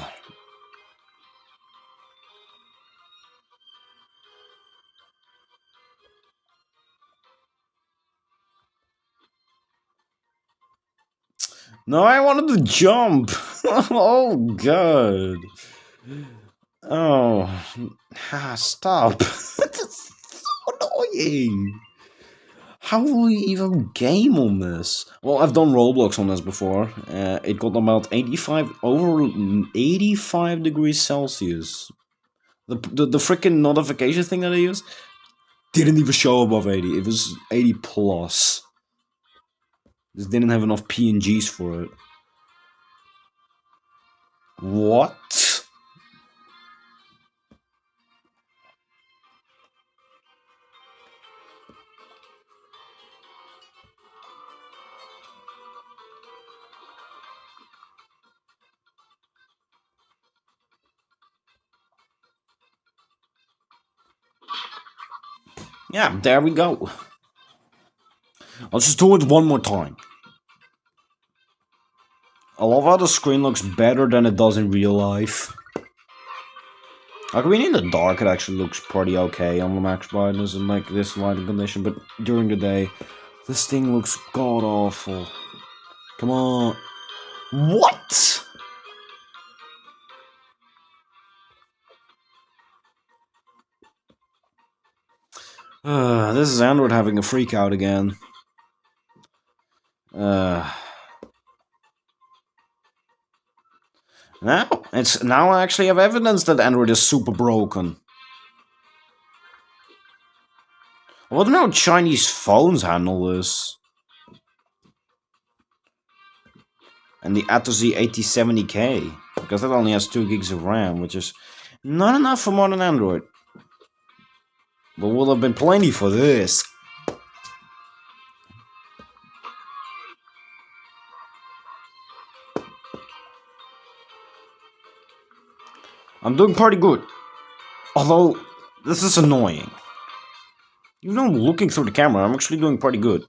No, I wanted to jump. Oh, God. Oh, stop. It's so annoying. How will we even game on this? Well, I've done Roblox on this before. It got about 85 degrees Celsius. The freaking notification thing that I used didn't even show above 80. It was 80 plus. Just didn't have enough PNGs for it. What? Yeah, there we go. Let's just do it one more time. I love how the screen looks better than it does in real life. Like, I mean, in the dark, it actually looks pretty okay on the max brightness and like this lighting condition, but during the day, this thing looks god awful. Come on. What? This is Android having a freak out again. Now I actually have evidence that Android is super broken. I wonder how Chinese phones handle this. And the Atto-Z 8070K, because that only has 2 gigs of RAM, which is not enough for modern Android. But will have been plenty for this. I'm doing pretty good. Although, this is annoying. Even though I'm looking through the camera, I'm actually doing pretty good.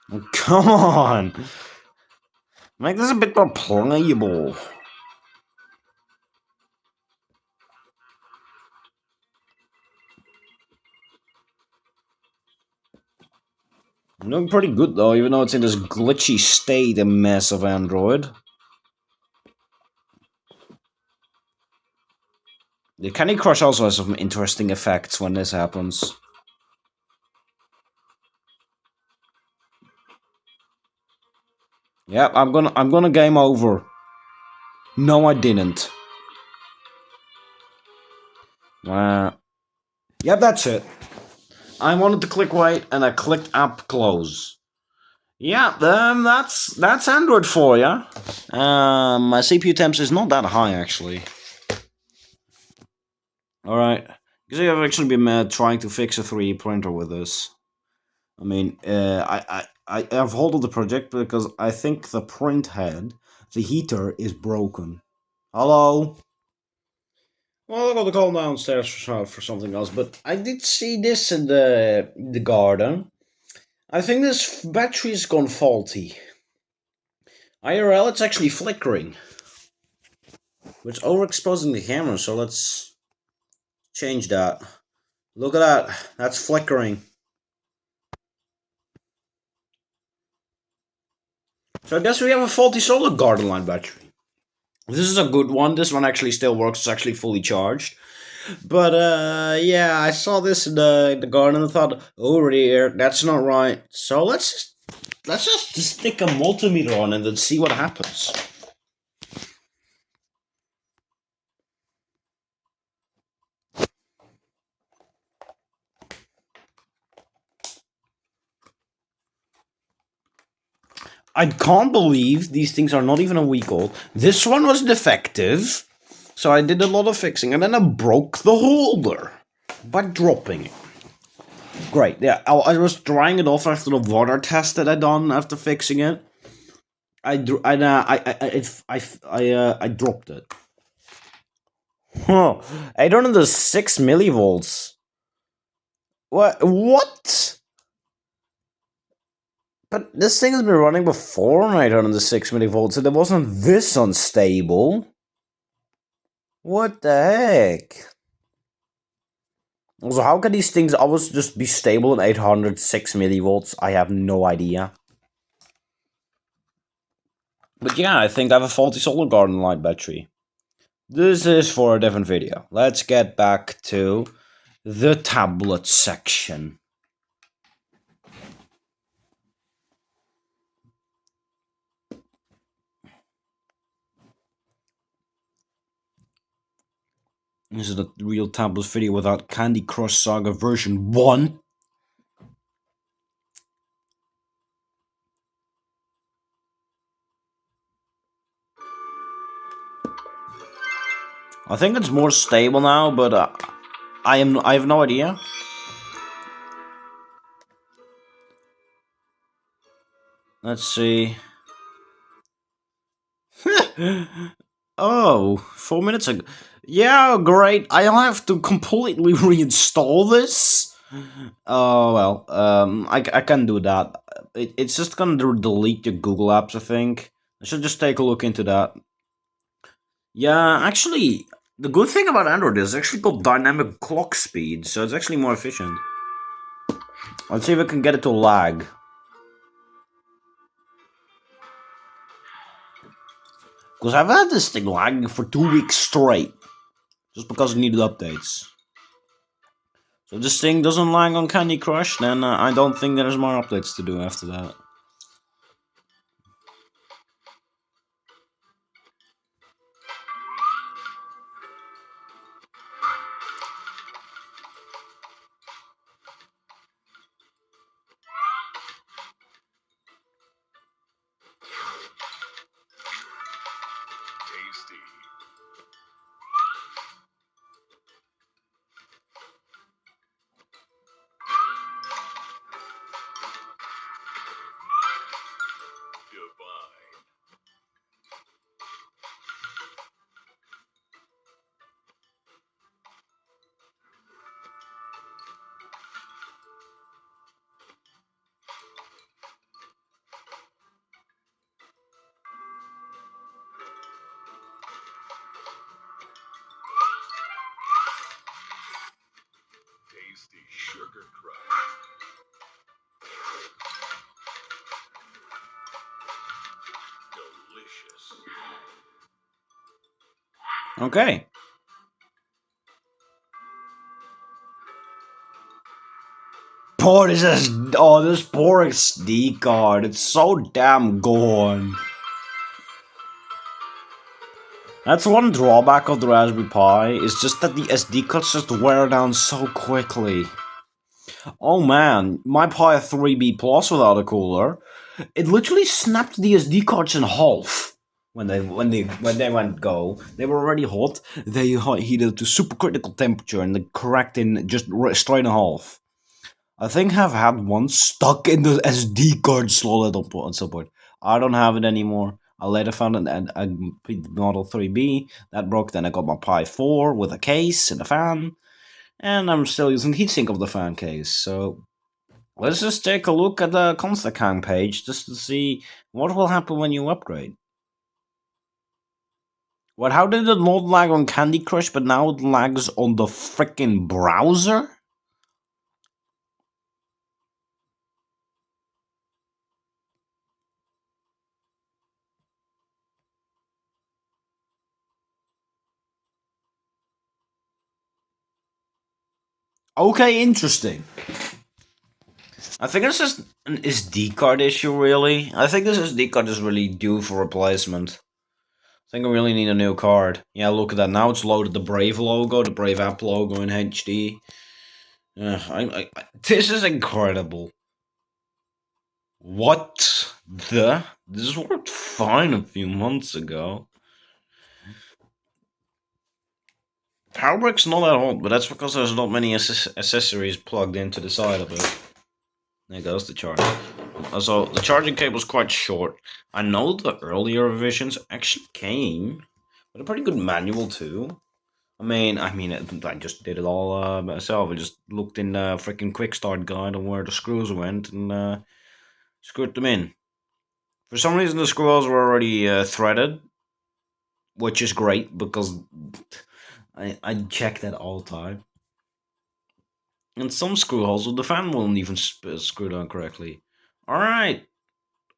Oh, come on! Make this a bit more playable. I'm doing pretty good though, even though it's in this glitchy state and mess of Android. The Candy Crush also has some interesting effects when this happens. Yep, I'm gonna game over. No, I didn't. Yep, that's it. I wanted to click wait, and I clicked app close. Yeah, that's Android for ya. My CPU temps is not that high actually. All right, because I've actually been trying to fix a 3D printer with this. I mean, I've halted the project because I think the print head, the heater, is broken. Hello. Well, I got to call downstairs for something else, but I did see this in the garden. I think this battery's gone faulty. IRL, it's actually flickering. It's overexposing the camera, so let's change that. Look at that. That's flickering. So I guess we have a faulty solar garden line battery. This is a good one. This one actually still works. It's actually fully charged. But yeah, I saw this in the garden and thought, oh dear, that's not right. So let's just stick a multimeter on it and see what happens. I can't believe these things are not even a week old. This one was defective, so I did a lot of fixing, and then I broke the holder by dropping it. Great, yeah, I was drying it off after the water test that I done after fixing it. I dropped it. Huh, 806 millivolts. What? But this thing has been running before 806 millivolts, and it wasn't this unstable. What the heck? Also, how can these things always just be stable at 806 millivolts? I have no idea. But yeah, I think I have a faulty solar garden light battery. This is for a different video. Let's get back to the tablet section. This is a real tablet video without Candy Crush Saga version 1. I think it's more stable now, but I have no idea. Let's see. Oh, 4 minutes ago. Yeah, great. I'll have to completely reinstall this. Oh well, I can do that. It's just gonna delete your Google apps, I think. I should just take a look into that. Yeah, actually, the good thing about Android is it's actually called dynamic clock speed, so it's actually more efficient. Let's see if I can get it to lag. Because I've had this thing lagging for 2 weeks straight. Just because it needed updates. So if this thing doesn't lag on Candy Crush, then I don't think there's more updates to do after that. Tasty sugar crush. Delicious. Okay. Oh, this poor SD card. It's so damn gone. That's one drawback of the Raspberry Pi, is just that the SD cards just wear down so quickly. Oh man, my Pi 3B Plus without a cooler, it literally snapped the SD cards in half. When they went go, they were already hot. They heated to supercritical temperature and they cracked in just straight in half. I think I've had one stuck in the SD card slot at some point. I don't have it anymore. I later found a Model 3B that broke. Then I got my Pi 4 with a case and a fan, and I'm still using the heatsink of the fan case. So let's just take a look at the Constacam page just to see what will happen when you upgrade. What? How did it not lag on Candy Crush, but now it lags on the freaking browser? Okay, interesting. I think it's just an SD card issue, really. I think this SD card is really due for replacement. I think I really need a new card. Yeah, look at that. Now it's loaded the Brave logo, the Brave app logo in HD. This is incredible. What the? This worked fine a few months ago. Power brick's not that hot, but that's because there's not many accessories plugged into the side of it. There goes the charger. So the charging cable's quite short. I know the earlier revisions actually came with a pretty good manual too. I just did it all myself. I just looked in the freaking quick start guide on where the screws went and screwed them in. For some reason, the screws were already threaded, which is great because I check that all the time. And some screw holes, the fan won't even screw down correctly. Alright,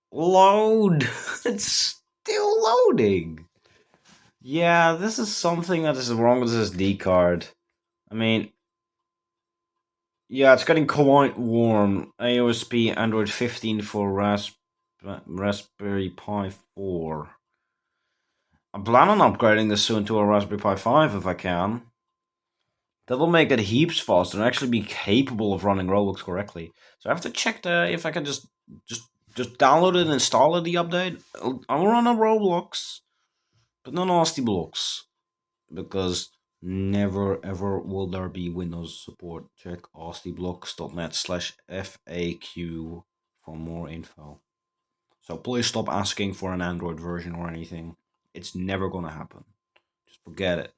load! It's still loading! Yeah, this is something that is wrong with this SD card. I mean, yeah, it's getting quite warm. AOSP Android 15 for Raspberry Pi 4. I plan on upgrading this soon to a Raspberry Pi 5 if I can. That'll make it heaps faster and actually be capable of running Roblox correctly. So I have to check if I can just download it and install it, the update. I'll run a Roblox, but no nasty blocks. Because never ever will there be Windows support. Check austblocks.net/FAQ for more info. So please stop asking for an Android version or anything. It's never gonna happen. Just forget it.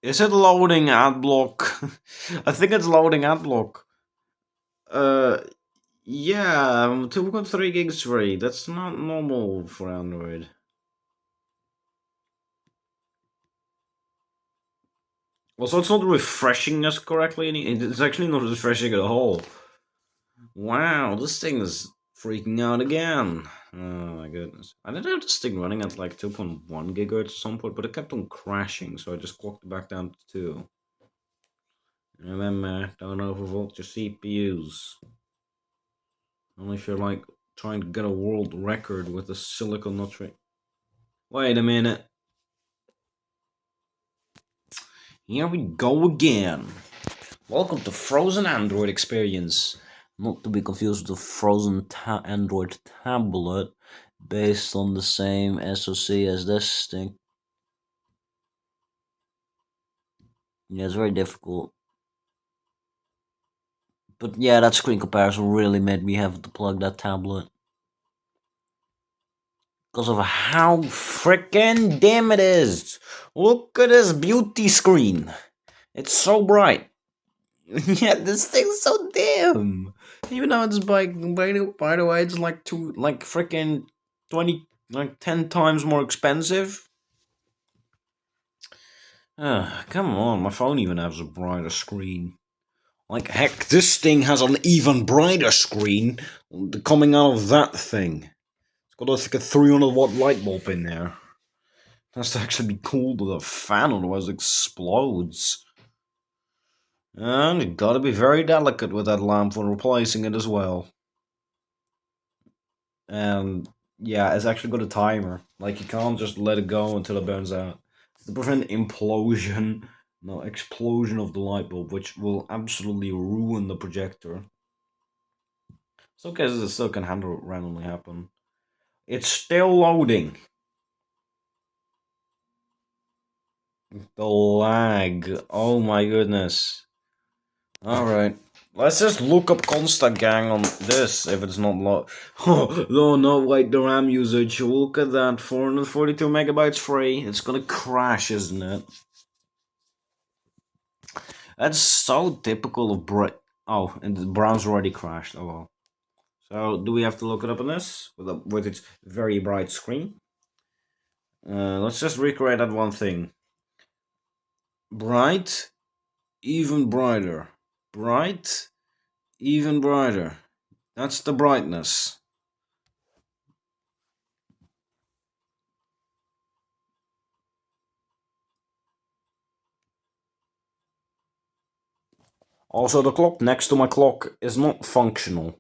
Is it loading AdBlock? I think it's loading AdBlock. Uh, yeah, 2.3 gigs free. That's not normal for Android. Also, it's not refreshing us correctly. It's actually not refreshing at all. Wow, this thing is freaking out again. Oh my goodness. I did have this thing running at like 2.1 gigahertz at some point, but it kept on crashing, so I just clocked it back down to 2. Remember, don't overvolt your CPUs. Only if you're like trying to get a world record with a silicon nut ring. Wait a minute. Here we go again. Welcome to Frozen Android Experience. Not to be confused with the Frozen Android tablet, based on the same SoC as this thing. Yeah, it's very difficult. But yeah, that screen comparison really made me have to plug that tablet. Because of how freaking dim it is. Look at this beauty screen. It's so bright. Yeah, this thing's so dim. Even though it's by the way, it's like freaking 20, like 10 times more expensive. Come on, my phone even has a brighter screen. Like heck, this thing has an even brighter screen coming out of that thing. It's got like a 300-watt light bulb in there. That's to actually be cooled with a fan, otherwise it explodes. And you gotta be very delicate with that lamp when replacing it as well. And yeah, it's actually got a timer. Like you can't just let it go until it burns out. To prevent implosion, no explosion of the light bulb, which will absolutely ruin the projector. Some cases it still can handle randomly happen. It's still loading. The lag. Oh my goodness. Alright. Let's just look up constant gang on this if it's not low. Oh, no, wait, the RAM usage. Look at that. 442 megabytes free. It's gonna crash, isn't it? That's so typical of Oh, and the browser already crashed. Oh well. So, do we have to look it up on this? With its very bright screen? Let's just recreate that one thing. Bright, even brighter. Bright, even brighter. That's the brightness. Also, the clock next to my clock is not functional.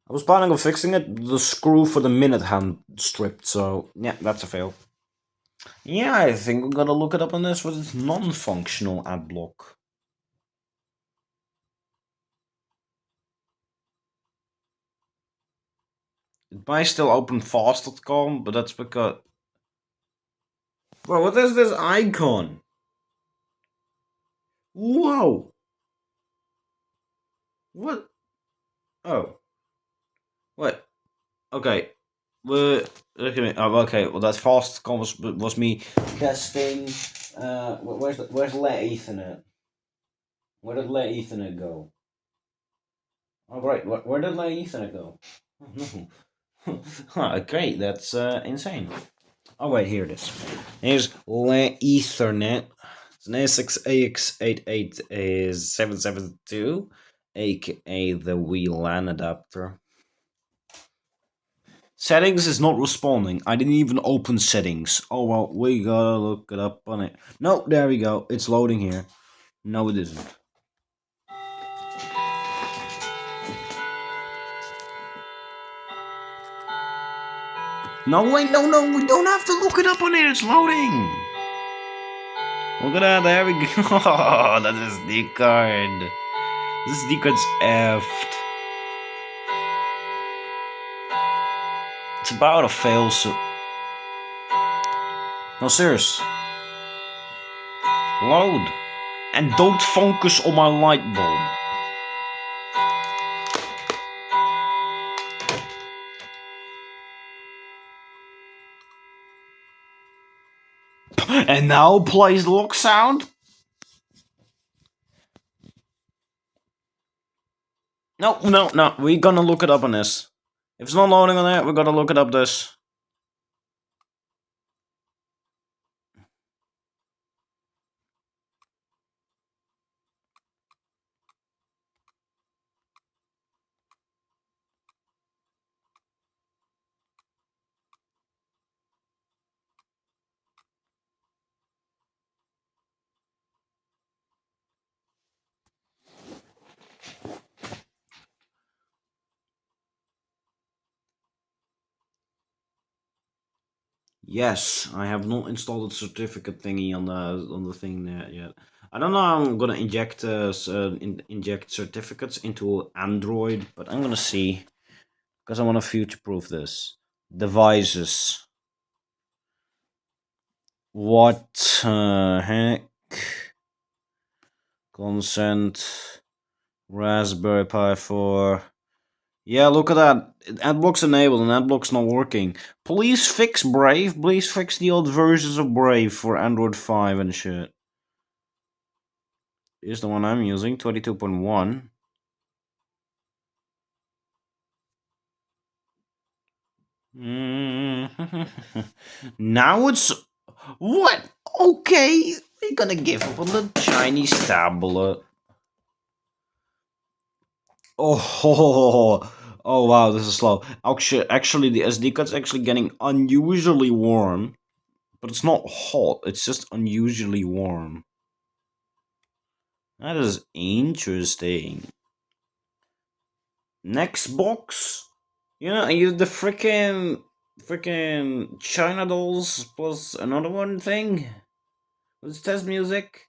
I was planning on fixing it, the screw for the minute hand stripped, so yeah, that's a fail. Yeah, I think we gotta look it up on this with its non-functional ad block. It might still open fast.com, but that's because... Bro, what is this icon? Whoa! What? Oh. What? Okay. Look at me. Oh, okay. Well, that fast.com was me testing. Where's let Ethernet? Where did let Ethernet go? Oh, right. Where did let Ethernet go? Oh, no. Huh, great. That's insane. Oh, wait. Here it is. Here's let Ethernet. It's an A6AX88 is 772, aka the WLAN adapter. Settings is not responding. I didn't even open settings. Oh well, we gotta look it up on it. No, there we go. It's loading here. No, it isn't. No, wait, no, we don't have to look it up on here. It's loading. Look at that. There we go. Oh, that's a SD card. This SD card's effed. It's about a fail. So, no, serious. Load. And don't focus on my light bulb. And now plays the lock sound. No, we're gonna look it up on this. If it's not loading on there, we're gonna look it up this. Yes, I have not installed the certificate thingy on the thing there yet. I don't know how I'm gonna inject certificates into Android, but I'm gonna see because I want to future-proof this. Devices. What heck? Consent. Raspberry Pi 4. Yeah, look at that. Adblock's enabled and Adblock's not working. Please fix Brave. Please fix the old versions of Brave for Android 5 and shit. Here's the one I'm using, 22.1. Now it's... What? Okay, we're gonna give up on the Chinese tablet. Oh, wow, this is slow. Actually, the SD card's actually getting unusually warm. But it's not hot, it's just unusually warm. That is interesting. Next box. You know, you the freaking China dolls plus another one thing. Let's test music.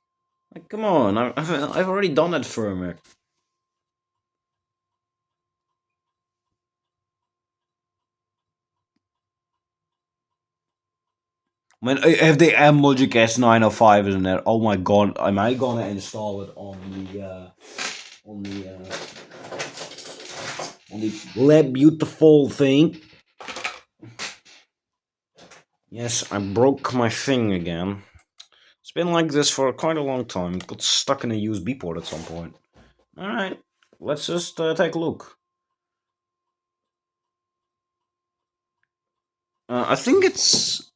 Like, come on, I've already done that for me. I mean, if the M Logic S905 is in there, oh my god, am I gonna install it on the on the lab beautiful thing? Yes, I broke my thing again. It's been like this for quite a long time. It got stuck in a USB port at some point. Alright, let's just take a look. I think it's.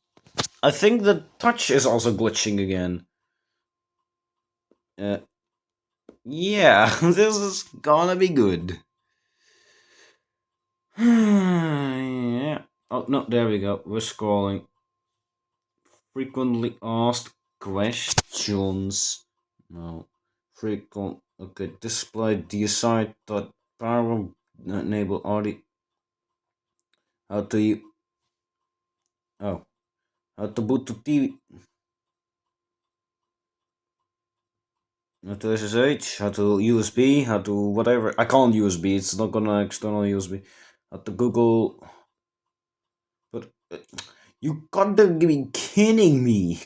I think the touch is also glitching again. Uh, yeah, this is gonna be good. Yeah. Oh, no, there we go. We're scrolling. Frequently asked questions. No. Frequent. Okay, display decide that power enable audio. How to oh, how to boot to TV. How to SSH, how to USB, how to whatever. I can't USB, it's not gonna external USB. How to Google. But you gotta be kidding me.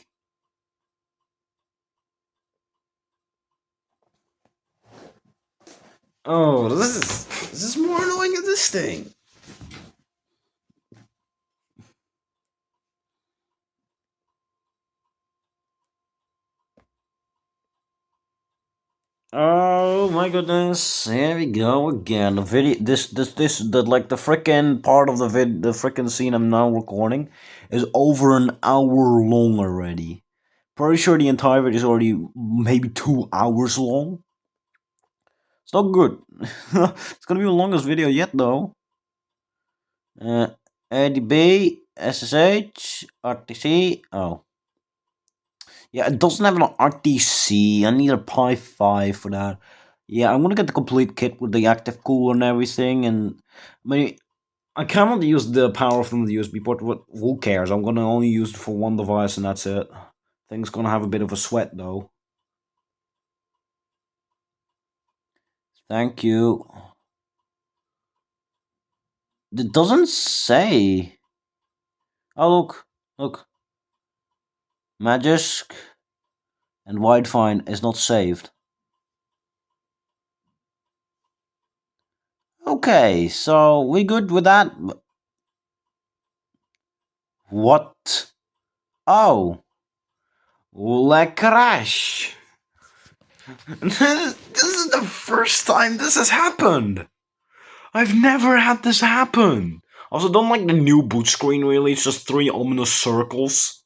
Oh, this is more annoying than this thing. Oh my goodness! Here we go again. The video, the like the frickin' part of the frickin' scene I'm now recording is over an hour long already. Pretty sure the entire video is already maybe 2 hours long. It's not good. It's gonna be the longest video yet, though. Uh, ADB, SSH, RTC. Oh, yeah, it doesn't have an RTC. I need a Pi 5 for that. Yeah, I'm gonna get the complete kit with the active cooler and everything. And I mean, I cannot use the power from the USB port. What? Who cares? I'm gonna only use it for one device, and that's it. Thing's gonna have a bit of a sweat, though. Thank you. It doesn't say. Oh, look. Magisk and Widefine is not saved. Okay, so we good with that? What? Oh, le crash. This is the first time this has happened. I've never had this happen. Also, don't like the new boot screen really. It's just three ominous circles.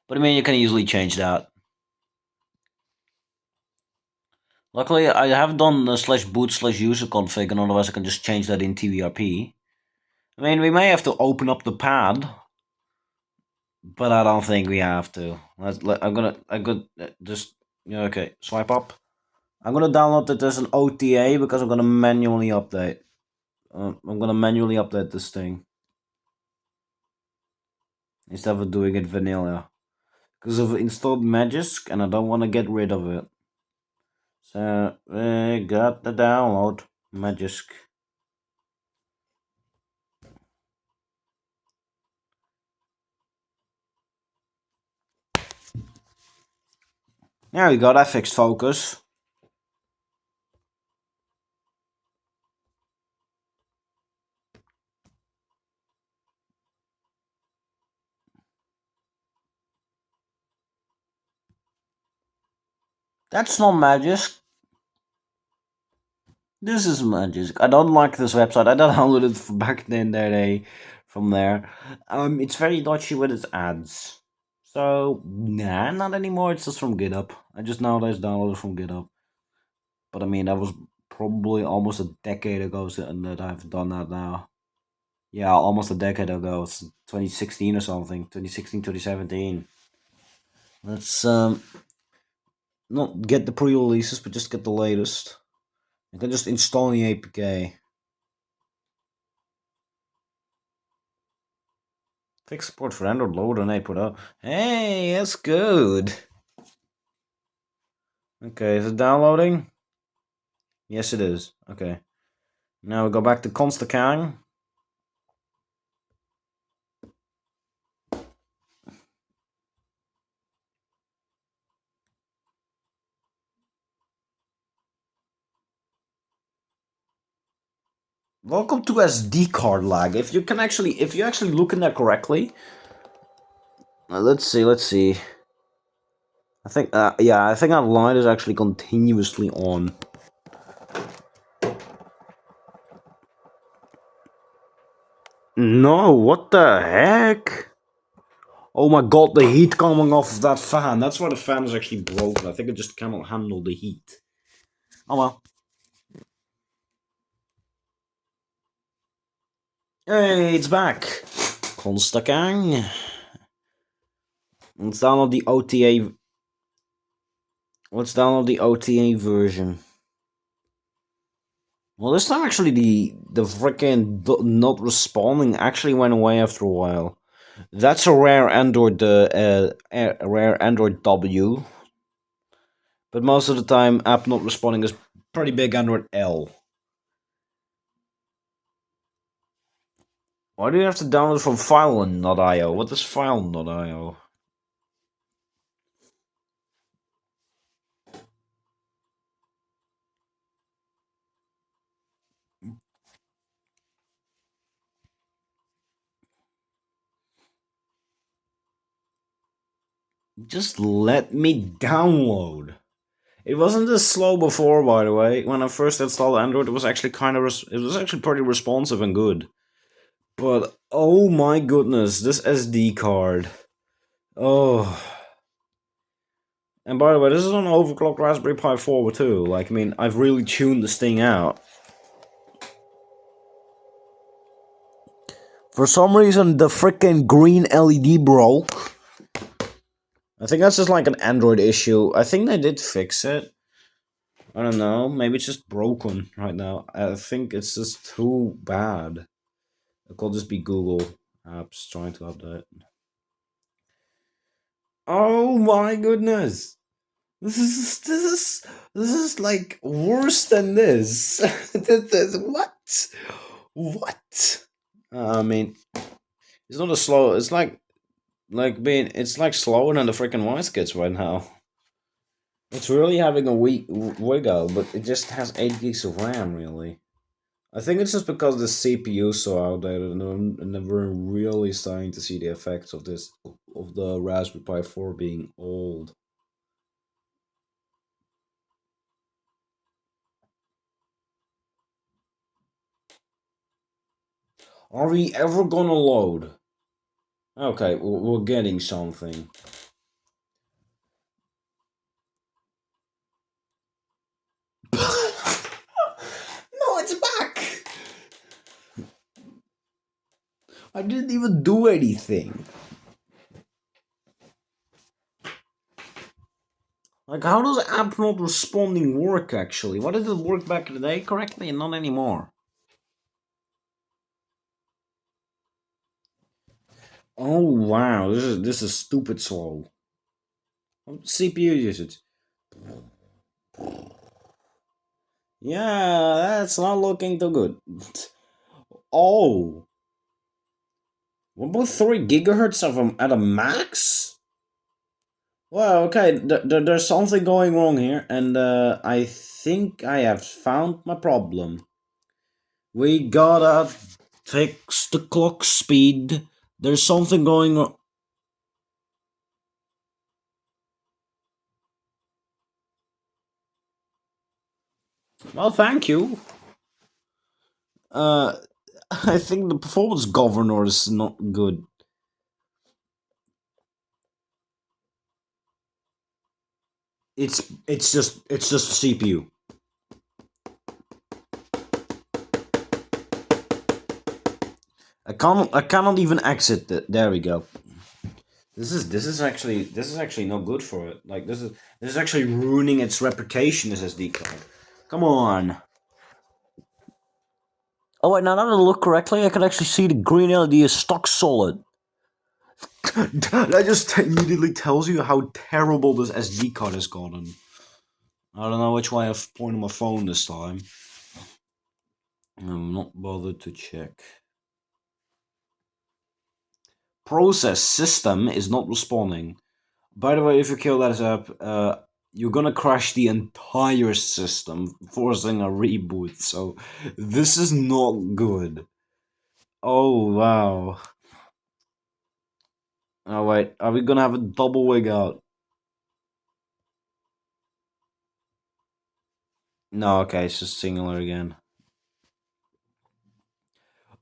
But I mean, you can easily change that. Luckily, I have done the /boot/user config, and otherwise I can just change that in TVRP. I mean, we may have to open up the pad, but I don't think we have to. I'm gonna just, yeah, okay, swipe up. I'm gonna download it as an OTA because I'm gonna manually update. I'm gonna manually update this thing instead of doing it vanilla. Because I've installed Magisk and I don't want to get rid of it. So, we got the download Magisk. There we go, that fixed focus. That's not Magisk. This is Magisk. I don't like this website. I downloaded it back in the day from there. It's very dodgy with its ads. So, nah, not anymore. It's just from GitHub. I just nowadays download it from GitHub. But I mean, that was probably almost a decade ago that I've done that now. Yeah, almost a decade ago. It's 2016 or something. 2016, 2017. Let's not get the pre-releases, but just get the latest. You can just install the APK. Fix support for Android lower than 8.0. Hey, that's good. Okay, is it downloading? Yes, it is. Okay. Now we go back to Constacang. Welcome to SD card lag. If you actually look in there correctly. Let's see. I think that light is actually continuously on. No, what the heck? Oh my god, the heat coming off of that fan. That's why the fan is actually broken. I think it just cannot handle the heat. Oh well. Hey, it's back. Constacang. Let's download the OTA. Let's download the OTA version. Well, this time actually the freaking not responding actually went away after a while. That's a rare Android rare Android W. But most of the time, app not responding is pretty big Android L. Why do you have to download from file.io? What is file.io? Just let me download. It wasn't this slow before, by the way. When I first installed Android, it was actually it was actually pretty responsive and good. But oh my goodness, this SD card. Oh. And by the way, this is on an overclocked Raspberry Pi 4 too. Like, I mean, I've really tuned this thing out. For some reason, the freaking green LED broke. I think that's just like an Android issue. I think they did fix it. I don't know. Maybe it's just broken right now. I think it's just too bad. It could just be Google Apps trying to update. Oh my goodness! This is like worse than this. What? What? I mean, it's not a slow. It's like being. It's like slower than the freaking WiseKids right now. It's really having a weak wiggle, but it just has 8 gigs of RAM. Really, I think it's just because the CPU is so outdated, and we're really starting to see the effects of this of the Raspberry Pi 4 being old. Are we ever gonna load? Okay, we're getting something. No, it's back! I didn't even do anything. Like, how does app not responding work actually? Why did it work back in the day correctly and not anymore? Oh wow, this is stupid slow. CPU usage. Yeah, that's not looking too good. Oh. What about 3 gigahertz of at a max? Well, okay, there's something going wrong here, and I think I have found my problem. We gotta fix the clock speed. There's something going on. Well, thank you. I think the performance governor is not good. It's just CPU. I cannot even exit it. There we go. This is actually not good for it. Like this is actually ruining its reputation as SD card. Come on. Oh wait, now that I look correctly, I can actually see the green LED is stock solid. That just immediately tells you how terrible this SD card has gotten. I don't know which way I've pointed my phone this time. I'm not bothered to check. Process system is not responding. By the way, if you kill that app, you're gonna crash the entire system, forcing a reboot. So this is not good. Oh wow. Oh wait, are we gonna have a double wig out? No, okay, it's just singular again.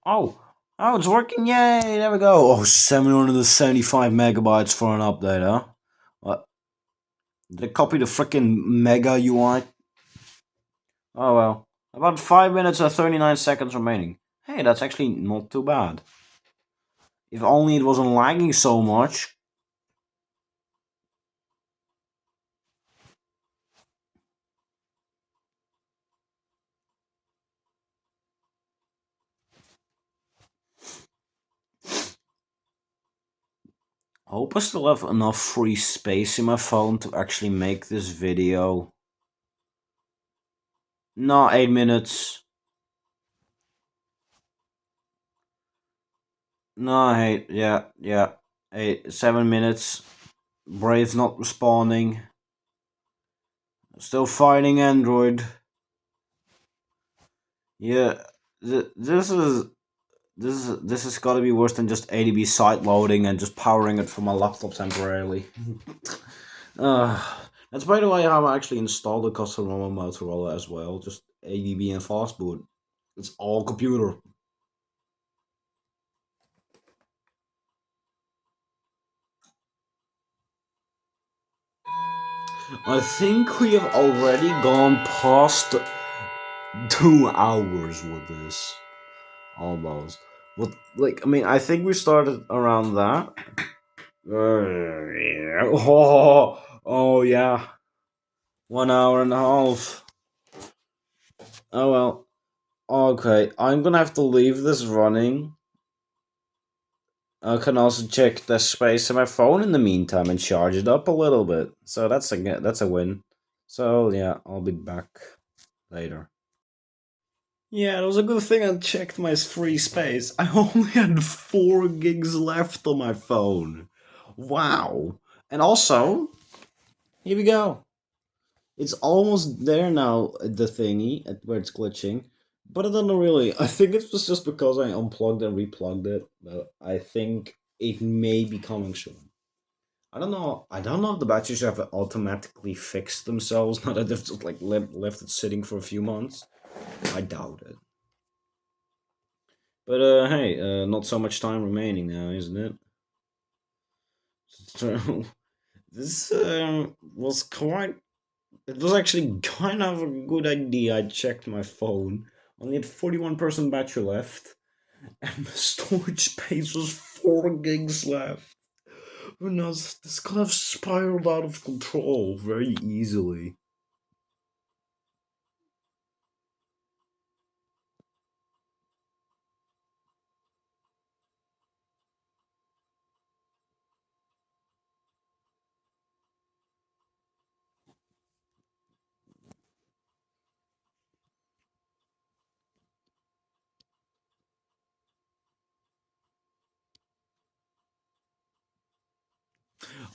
Oh, oh, it's working! Yay! There we go. Oh, 775 megabytes for an update, huh? What? Did I copy the freaking mega UI? Oh well. About 5 minutes and 39 seconds remaining. Hey, that's actually not too bad. If only it wasn't lagging so much. I hope I still have enough free space in my phone to actually make this video. No, 8 minutes. No, 8, yeah. 7 minutes. Brave not responding. Still fighting Android. Yeah, this has got to be worse than just ADB site loading and just powering it from my laptop temporarily. uh, that's by the way how I actually installed the custom ROM on Motorola as well. Just ADB and fastboot. It's all computer. I think we have already gone past 2 hours with this. Almost. What, like, I mean, I think we started around that. Oh, yeah. 1 hour and a half. Oh, well. Okay, I'm gonna have to leave this running. I can also check the space on my phone in the meantime and charge it up a little bit. So that's a win. So yeah, I'll be back later. Yeah, it was a good thing I checked my free space. I only had 4 gigs left on my phone. Wow. And also, here we go. It's almost there now, the thingy, at where it's glitching. But I don't know really. I think it was just because I unplugged and replugged it. But I think it may be coming soon. I don't know. I don't know if the batteries have automatically fixed themselves now that they've just like left it sitting for a few months. I doubt it. But hey, not so much time remaining now, isn't it? So this was quite. It was actually kind of a good idea. I checked my phone. Only had 41% battery left, and the storage space was 4 gigs left. Who knows? This could have spiraled out of control very easily.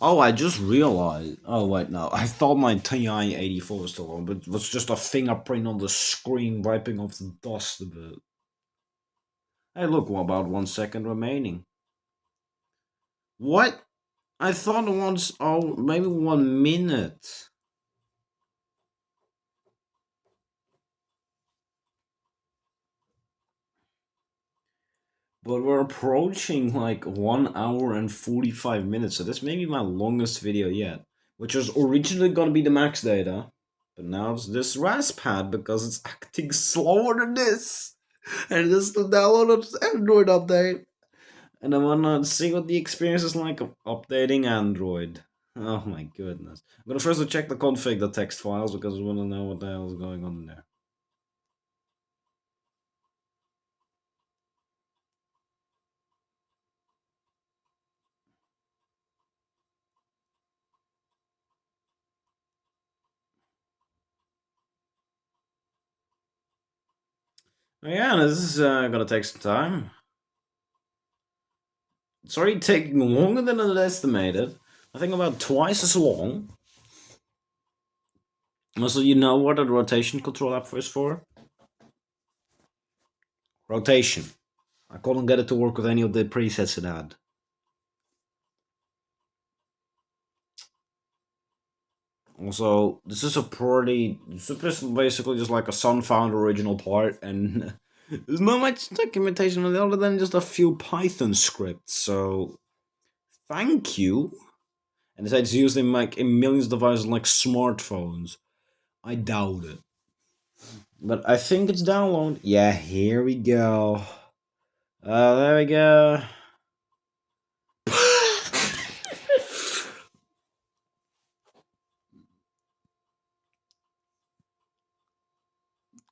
Oh, I just realized. Oh, wait, no. I thought my TI 84 was still on, but it was just a fingerprint on the screen wiping off the dust a bit. Hey, look, about 1 second remaining. What? I thought once. Oh, maybe 1 minute. But we're approaching like 1 hour and 45 minutes, so this may be my longest video yet. Which was originally gonna be the max data, but now it's this RasPad because it's acting slower than this. And this is the download of this Android update. And I wanna see what the experience is like of updating Android. Oh my goodness. I'm gonna first check the config, the text files, because I wanna know what the hell is going on there. Oh, yeah, this is gonna take some time. It's already taking longer than I estimated. I think about twice as long. Also, you know what the rotation control app is for? Rotation. I couldn't get it to work with any of the presets it had. Also, this is a pretty. This is basically just like a Sun found original part, and there's not much documentation on it other than just a few Python scripts. So, thank you. And it's used in like in millions of devices like smartphones. I doubt it. But I think it's download. Yeah, here we go. There we go.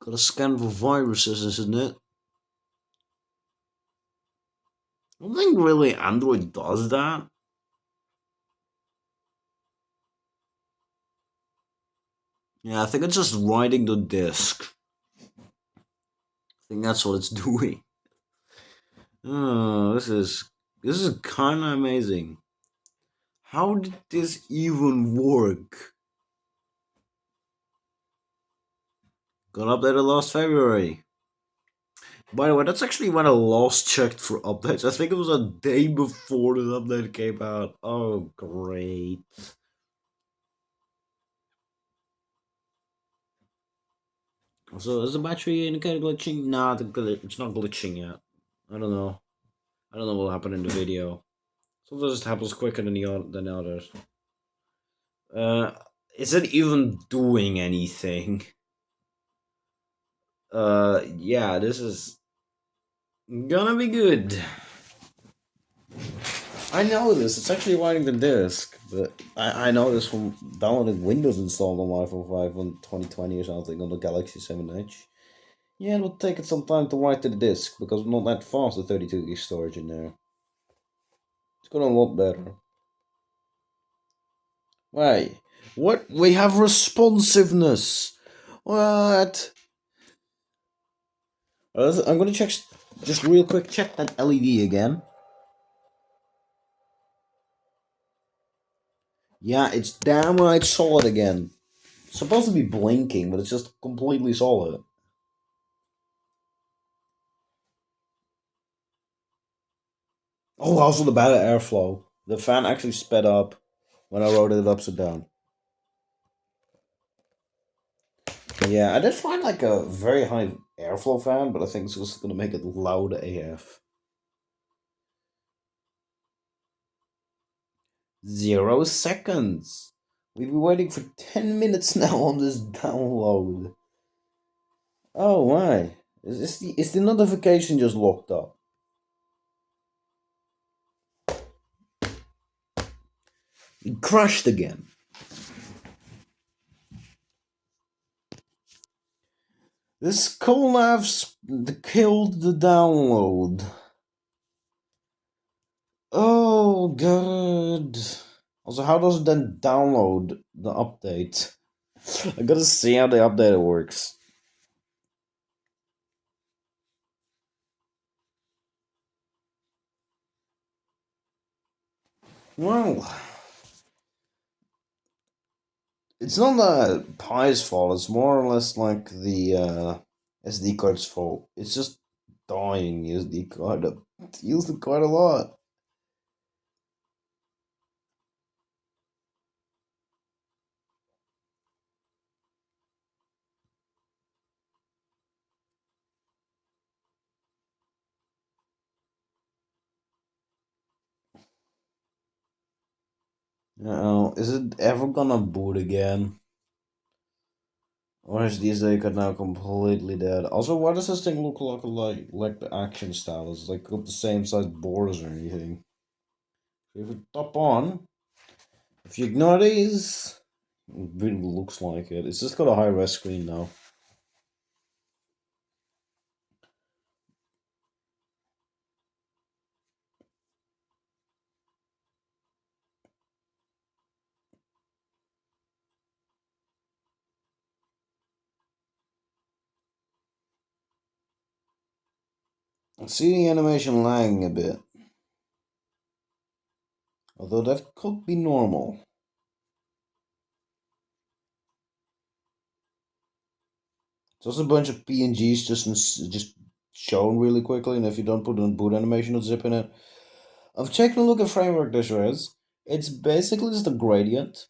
Gotta scan for viruses, isn't it? I don't think really Android does that. Yeah, I think it's just writing the disk. I think that's what it's doing. Oh, this is kind of amazing. How did this even work? Got updated last February. By the way, that's actually when I last checked for updates. I think it was a day before this update came out. Oh, great. So, is the battery indicator glitching? Nah, it's not glitching yet. I don't know. I don't know what will happen in the video. Sometimes it happens quicker than the others. Uh, is it even doing anything? Yeah, this is gonna be good. I know this. It's actually writing the disk, but I know this from downloading Windows installed on my iPhone 5 on 2020 or something on the Galaxy 7H. Yeah, it will take it some time to write to the disk because not that fast the 32 gig storage in there. It's gonna a lot better. Wait, what? We have responsiveness. What? I'm gonna check just real quick. Check that LED again. Yeah, it's damn right solid again. It's supposed to be blinking, but it's just completely solid. Oh, also the better airflow. The fan actually sped up when I rotated it upside down. Yeah, I did find like a very high airflow fan, but I think it's just gonna make it loud AF. 0 seconds. We've been waiting for 10 minutes now on this download. Oh, why? Is the notification just locked up? It crashed again. This collapse killed the download. Oh, God. Also, how does it then download the update? I gotta see how the update works. Well, it's not the Pi's fault. It's more or less like the SD card's fault. It's just dying SD card. It's used it quite a lot. Is it ever gonna boot again? Or is the SD card now completely dead? Also, why does this thing look like the action style? It's like got the same size borders or anything. If we top on, if you ignore these, it really looks like it. It's just got a high res screen now. I see the animation lagging a bit, although that could be normal. It's also a bunch of PNGs just shown really quickly, and if you don't put a boot animation or zip in it, I've taken a look at framework this is. It's basically just a gradient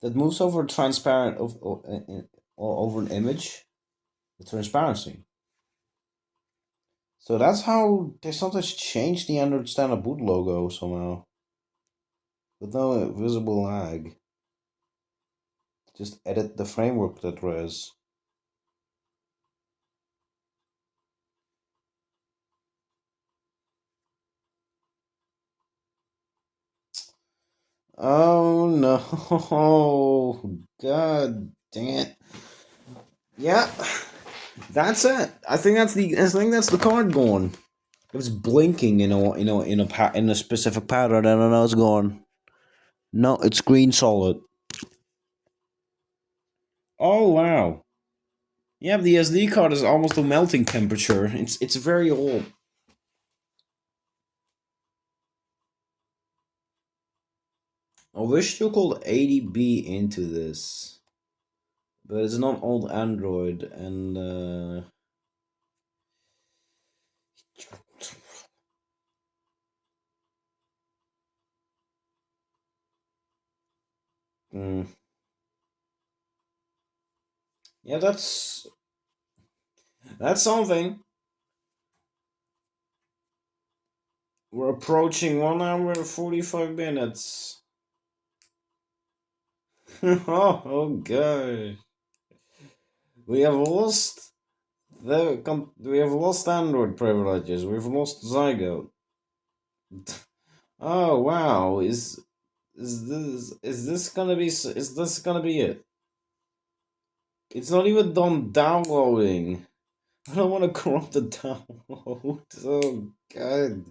that moves over transparent over an image with transparency. So that's how they sometimes change the Android standard boot logo somehow, with no visible lag. Just edit the framework that res. Oh no! God dang it! Yeah, that's it. I think that's the card going. It was blinking, in a specific pattern. I don't know it's going. No, it's green solid. Oh wow! Yeah, the SD card is almost a melting temperature. It's very old. I wish you could 80B into this, but it's not old Android, and mm, yeah, that's something. We're approaching 1 hour and 45 minutes. Oh god, we have lost we have lost Android privileges. We've lost Zygote. Oh wow, is this gonna be it? It's not even done downloading. I don't want to corrupt the download. Oh god.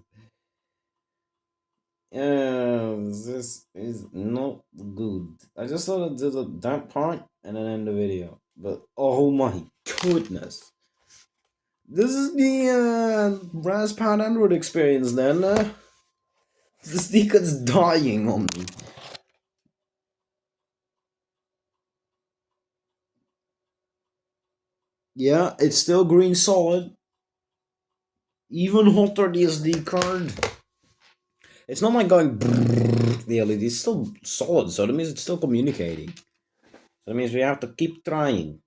Yeah, this is not good. I just thought to do that part and then end the video. But oh my goodness. This is the RasPad Android experience then. The sneaker's dying on me. Yeah, it's still green solid. Even hotter the SD card. It's not like going the LED. It's still solid, so that means it's still communicating. So that means we have to keep trying.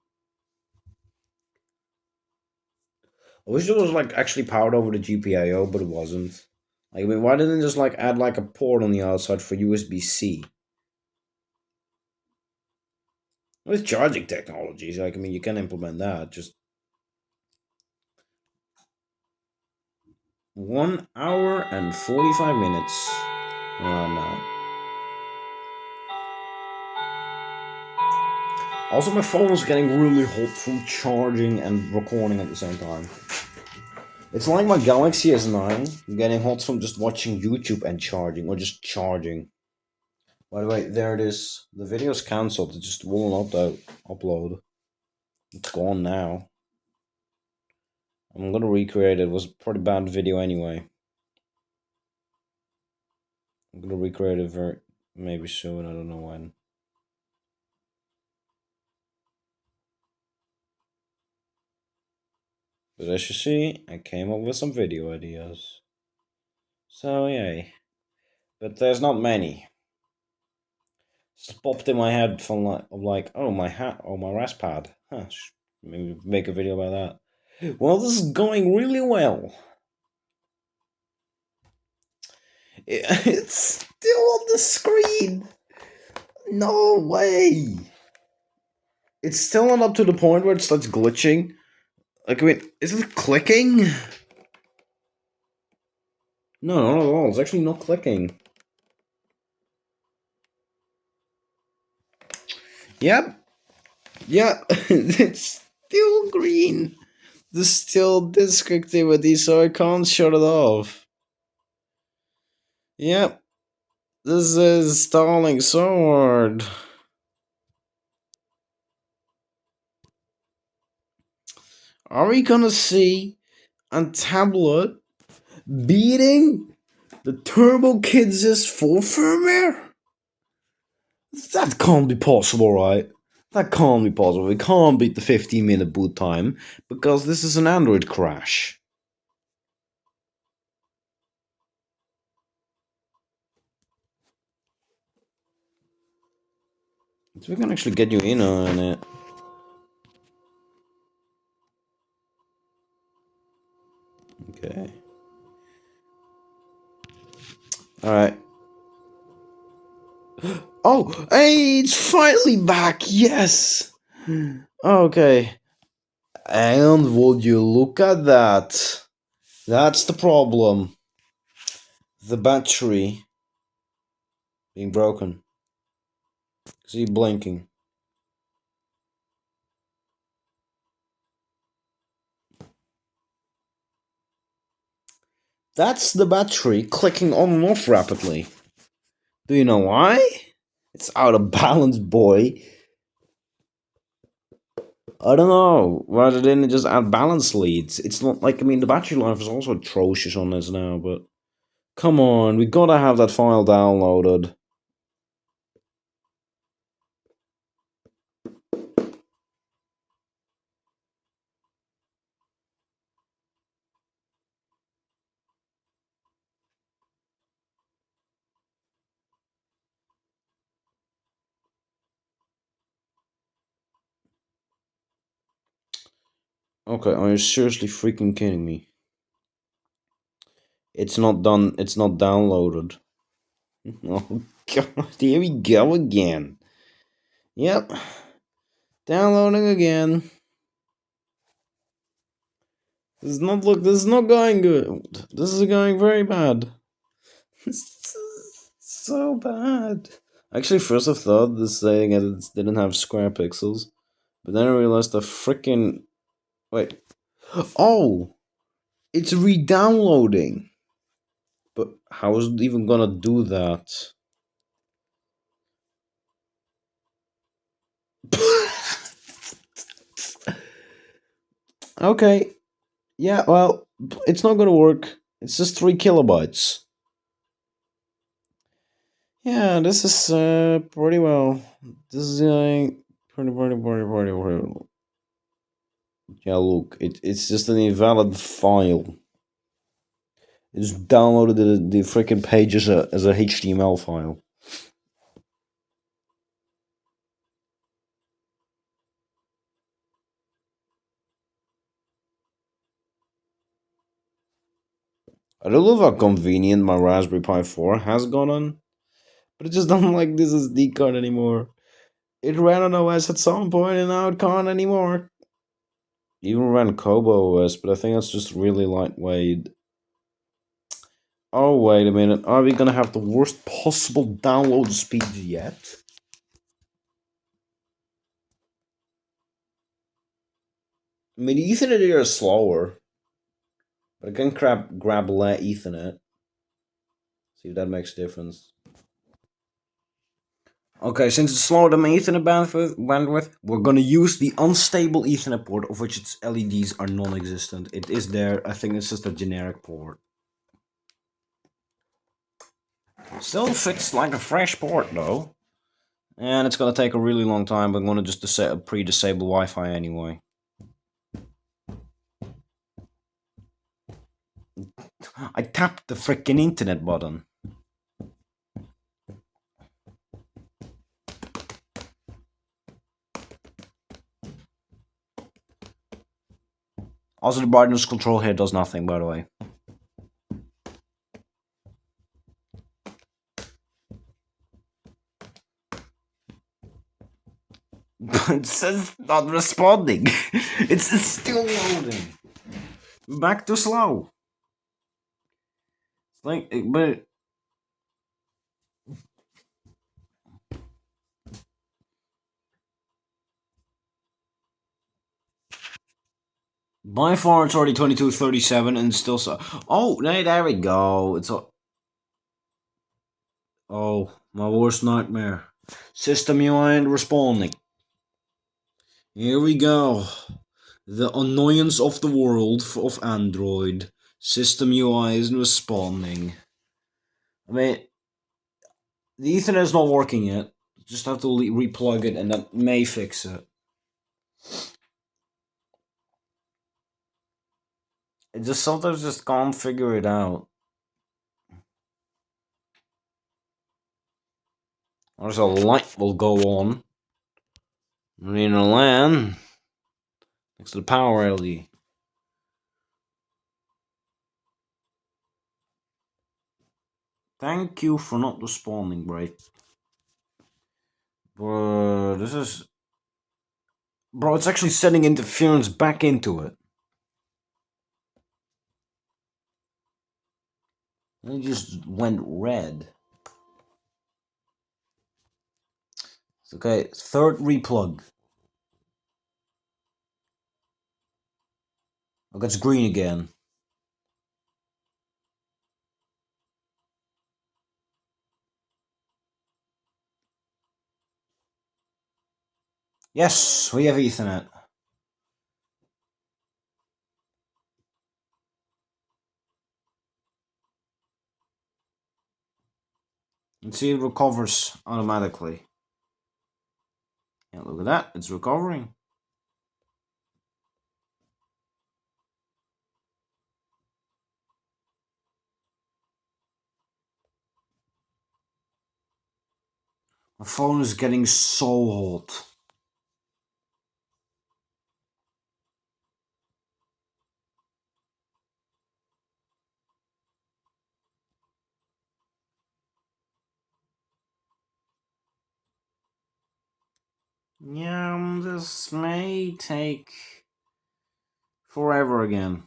I wish it was like actually powered over the GPIO, but it wasn't. Like, I mean, why didn't they just like add like a port on the outside for USB-C? With charging technologies, like I mean, you can implement that. Just 1 hour and 45 minutes. Now. Also, my phone is getting really hot from charging and recording at the same time. It's like my Galaxy S9 getting hot from just watching YouTube and charging, or just charging. By the way, there it is. The video's cancelled. It just won't upload. It's gone now. I'm gonna recreate it. It was a pretty bad video anyway. I'm gonna recreate it maybe soon. I don't know when. But as you see, I came up with some video ideas. So yay. But there's not many. Just popped in my head from like, oh my RasPad. Huh, maybe make a video about that. Well, this is going really well. It's still on the screen. No way. It's still not up to the point where it starts glitching. Like, I mean, is it clicking? No, not at all. It's actually not clicking. Yep. Yeah, it's still green. There's still disk activity, so I can't shut it off. Yep. This is stalling so hard. Are we gonna see a tablet beating the Turbo Kids' full firmware? That can't be possible, right? That can't be possible. We can't beat the 15-minute boot time because this is an Android crash. So we can actually get you in on it. Okay. Alright. Oh, hey, it's finally back. Yes. Okay. And would you look at that? That's the problem. The battery being broken. See blinking. That's the battery clicking on and off rapidly. Do you know why? It's out of balance, boy. I don't know. Why didn't it just add balance leads? It's not like, I mean, the battery life is also atrocious on this now, but come on, we gotta have that file downloaded. Okay, are you seriously freaking kidding me? It's not done, it's not downloaded. Oh god, here we go again. Yep. Downloading again. This is not going good. This is going very bad. So bad. Actually, first I thought this thing it didn't have square pixels, but then I realized the freaking wait. Oh, it's re-downloading. But how is it even gonna do that? Okay. Yeah. Well, it's not gonna work. It's just 3 kilobytes. Yeah, this is pretty well. This is going pretty well. Yeah, look, it's just an invalid file. It just downloaded the freaking page as a HTML file. I don't love how convenient my Raspberry Pi 4 has gotten, but I just don't like this SD card anymore. It ran on OS at some point and now it can't anymore. Even ran Kobo OS, but I think that's just really lightweight. Oh, wait a minute. Are we gonna have the worst possible download speeds yet? I mean, Ethernet here is slower, but I can grab Ethernet. See if that makes a difference. Okay, since it's slower than my Ethernet bandwidth, we're gonna use the unstable Ethernet port, of which its LEDs are non-existent. It is there, I think it's just a generic port. Still fits like a fresh port though. And it's gonna take a really long time, but I'm gonna just pre-disable Wi-Fi anyway. I tapped the freaking internet button. Also, the brightness control here does nothing, by the way. But it says not responding. It's still loading. Back to slow. It's like, but by far it's already 22:37 and still so. Oh, no, there we go. It's all. Oh, my worst nightmare. System UI and responding. Here we go. The annoyance of the world of Android. System UI isn't responding. I mean, the Ethernet is not working yet. Just have to replug it and that may fix it. It just sometimes just can't figure it out. There's a light will go on. In a LAN next to the power LED. Thank you for not responding, Bray. Bro, this is. Bro, it's actually sending interference back into it. And it just went red. It's okay, third replug. Look, it's green again. Yes, we have Ethernet. You see, it recovers automatically. Yeah, look at that, it's recovering. My phone is getting so hot. Yeah, this may take forever again.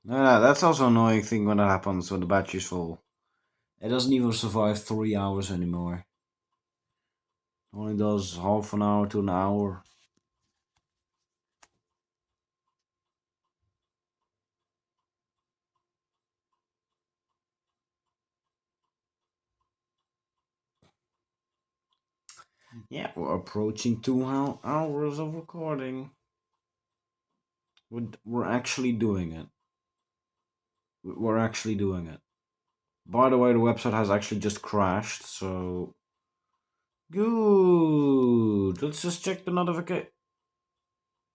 Yeah, that's also an annoying thing when that happens when the battery's full. It doesn't even survive 3 hours anymore. It only does half an hour to an hour. Yeah, we're approaching 2 hours of recording. We're actually doing it. We're actually doing it. By the way, the website has actually just crashed, so... Good! Let's just check the notification.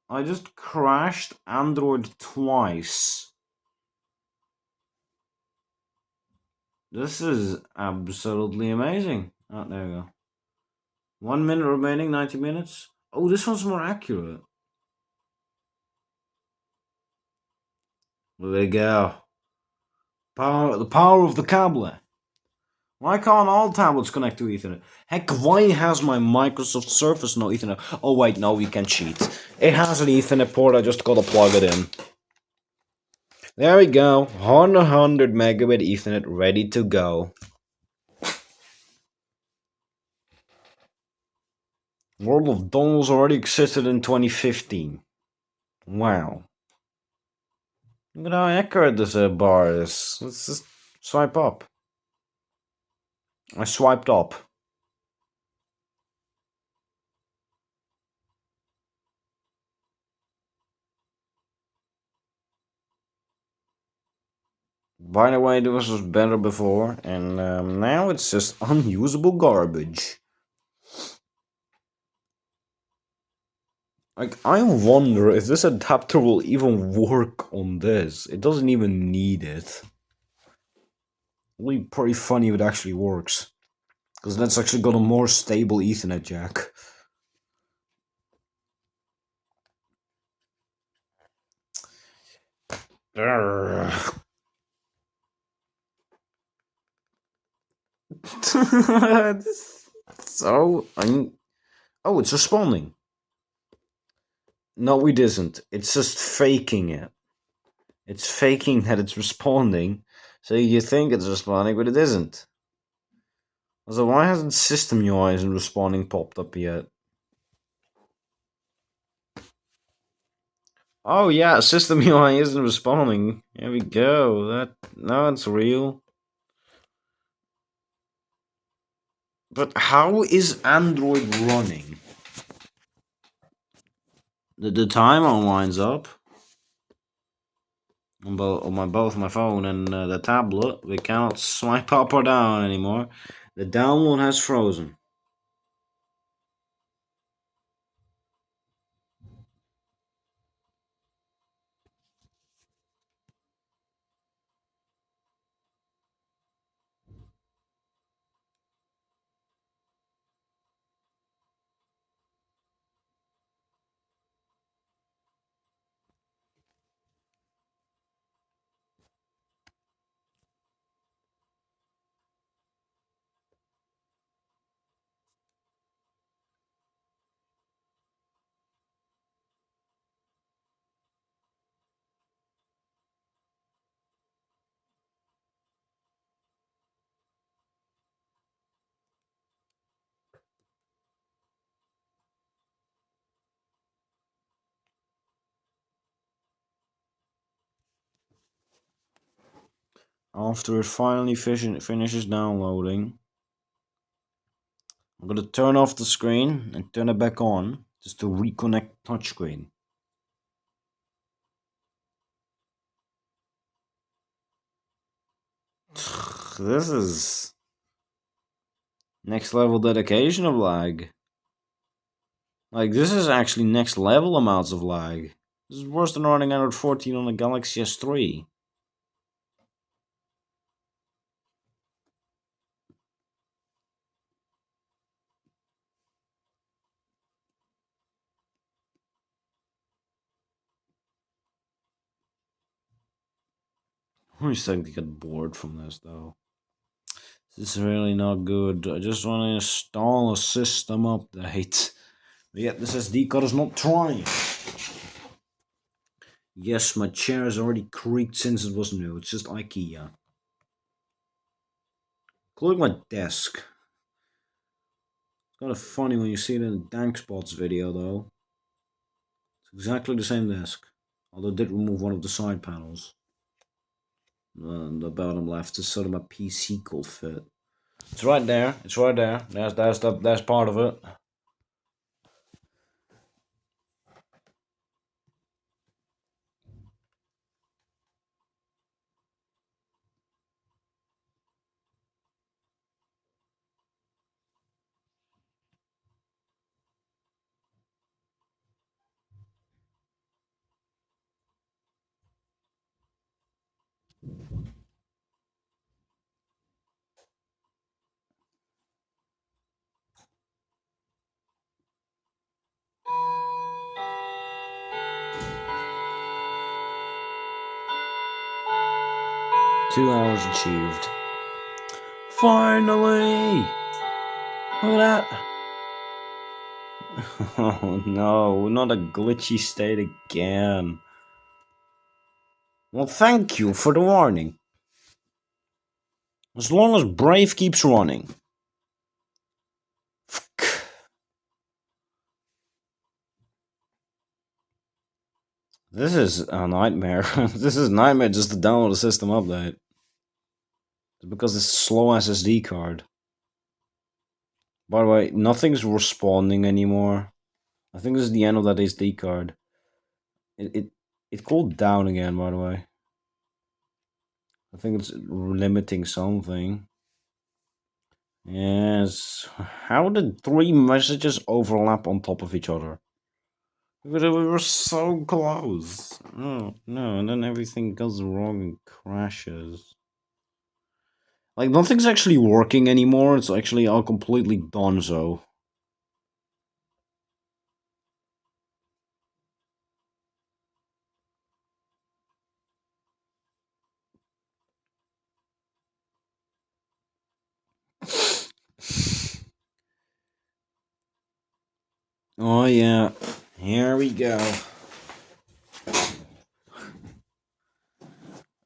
I just crashed Android twice. This is absolutely amazing. Oh, there we go. 1 minute remaining, 90 minutes. Oh, this one's more accurate. There we go. The power of the cable. Why can't all tablets connect to Ethernet? Heck, why has my Microsoft Surface no Ethernet? Oh wait, no, we can cheat. It has an Ethernet port, I just gotta plug it in. There we go, 100 megabit Ethernet ready to go. World of Donalds already existed in 2015. Wow. Look at how accurate this bar is. Let's just swipe up. I swiped up. By the way, this was better before, and now it's just unusable garbage. Like, I wonder if this adapter will even work on this. It doesn't even need it. It'll be pretty funny if it actually works. Because that's actually got a more stable Ethernet jack. So, Oh, it's responding. No, it isn't. It's just faking it. It's faking that it's responding, so you think it's responding, but it isn't. So why hasn't System UI isn't responding popped up yet? Oh yeah, System UI isn't responding. Here we go. That now it's real. But how is Android running? The timer winds up on both my phone and the tablet. We cannot swipe up or down anymore. The download has frozen. After it finally finishes downloading, I'm gonna turn off the screen and turn it back on just to reconnect touchscreen. This is next level dedication of lag. Like, this is actually next level amounts of lag. This is worse than running Android 14 on a Galaxy S3. I'm starting to get bored from this though. This is really not good. I just want to install a system update. But yet this SD card is not trying. Yes, my chair has already creaked since it was new. It's just IKEA. Including my desk. It's kind of funny when you see it in the Dank Spots video though. It's exactly the same desk. Although it did remove one of the side panels. The bottom left is so that my PC could fit. It's right there. It's right there. That's part of it. Two hours achieved. Finally! Look at that. Oh no, not a glitchy state again. Well, thank you for the warning. As long as Brave keeps running. This is a nightmare. This is a nightmare just to download a system update. It's because it's slow SSD card. By the way, nothing's responding anymore. I think this is the end of that SD card. It cooled down again, by the way. I think it's limiting something. Yes. How did three messages overlap on top of each other? We were so close. Oh no, and then everything goes wrong and crashes. Like, nothing's actually working anymore. It's actually all completely donezo. Oh yeah, here we go.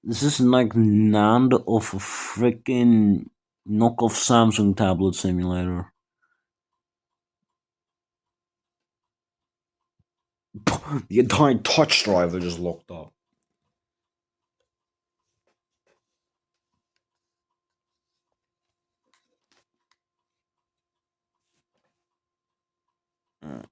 This is like none of a freaking knockoff Samsung tablet simulator. The entire touch driver just locked up. Uh,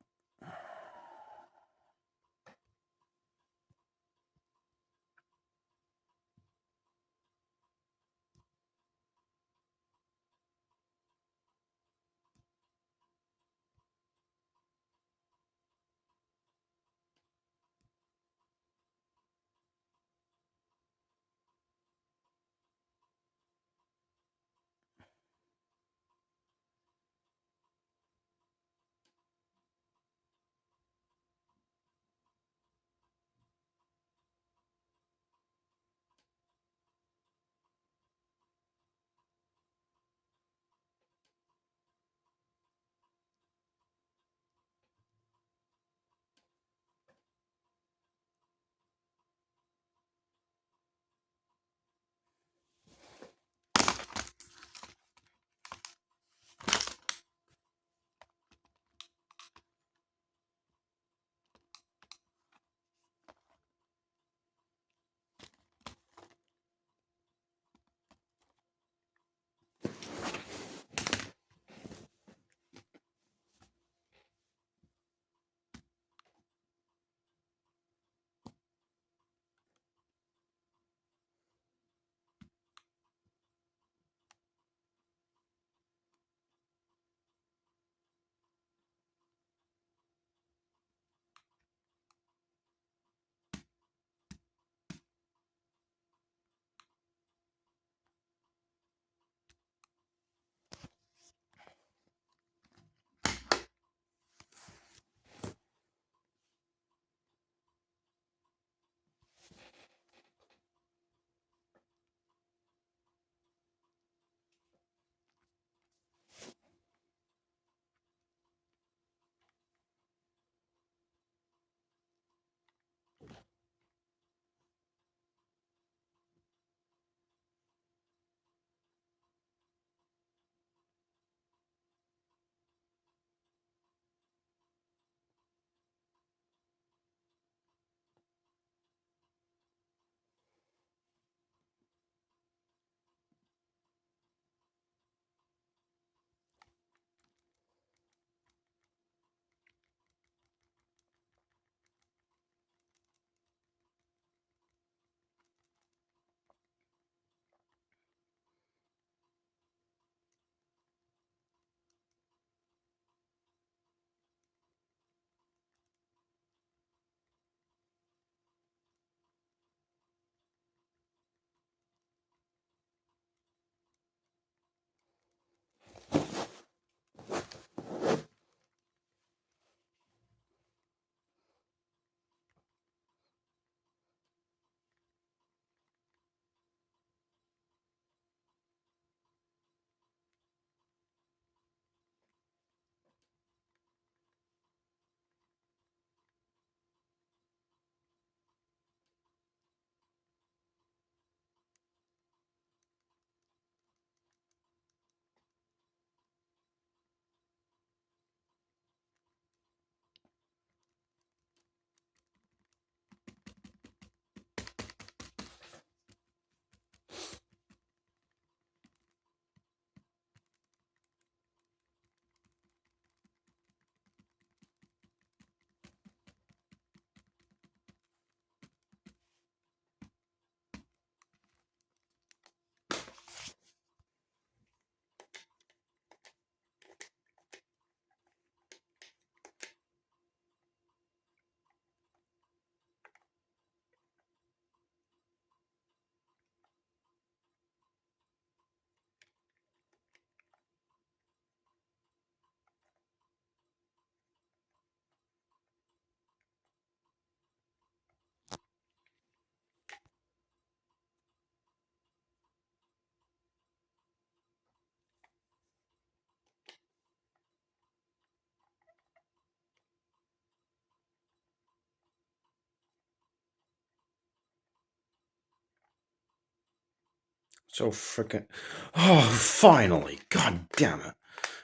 So freaking. Oh, finally! God damn it! I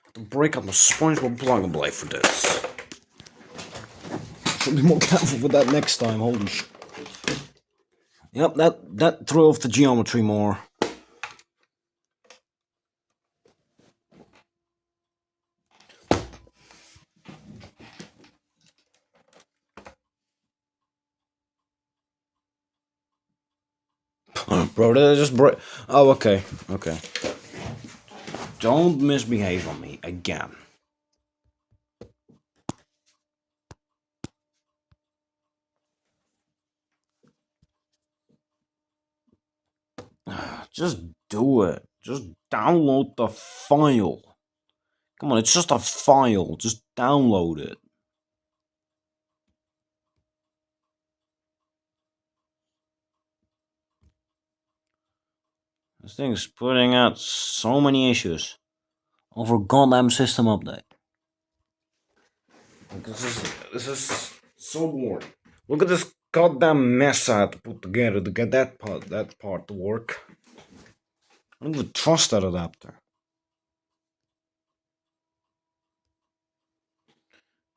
have to break up my SpongeBob plug and play for this. Should be more careful with that next time. Holy sh. Yep, that threw off the geometry more. Bro, did I just break? Oh, okay, okay. Don't misbehave on me again. Just do it. Just download the file. Come on, it's just a file. Just download it. This thing's putting out so many issues over goddamn system update. Like, this is so boring. Look at this goddamn mess I had to put together to get that part to work. I don't even trust that adapter.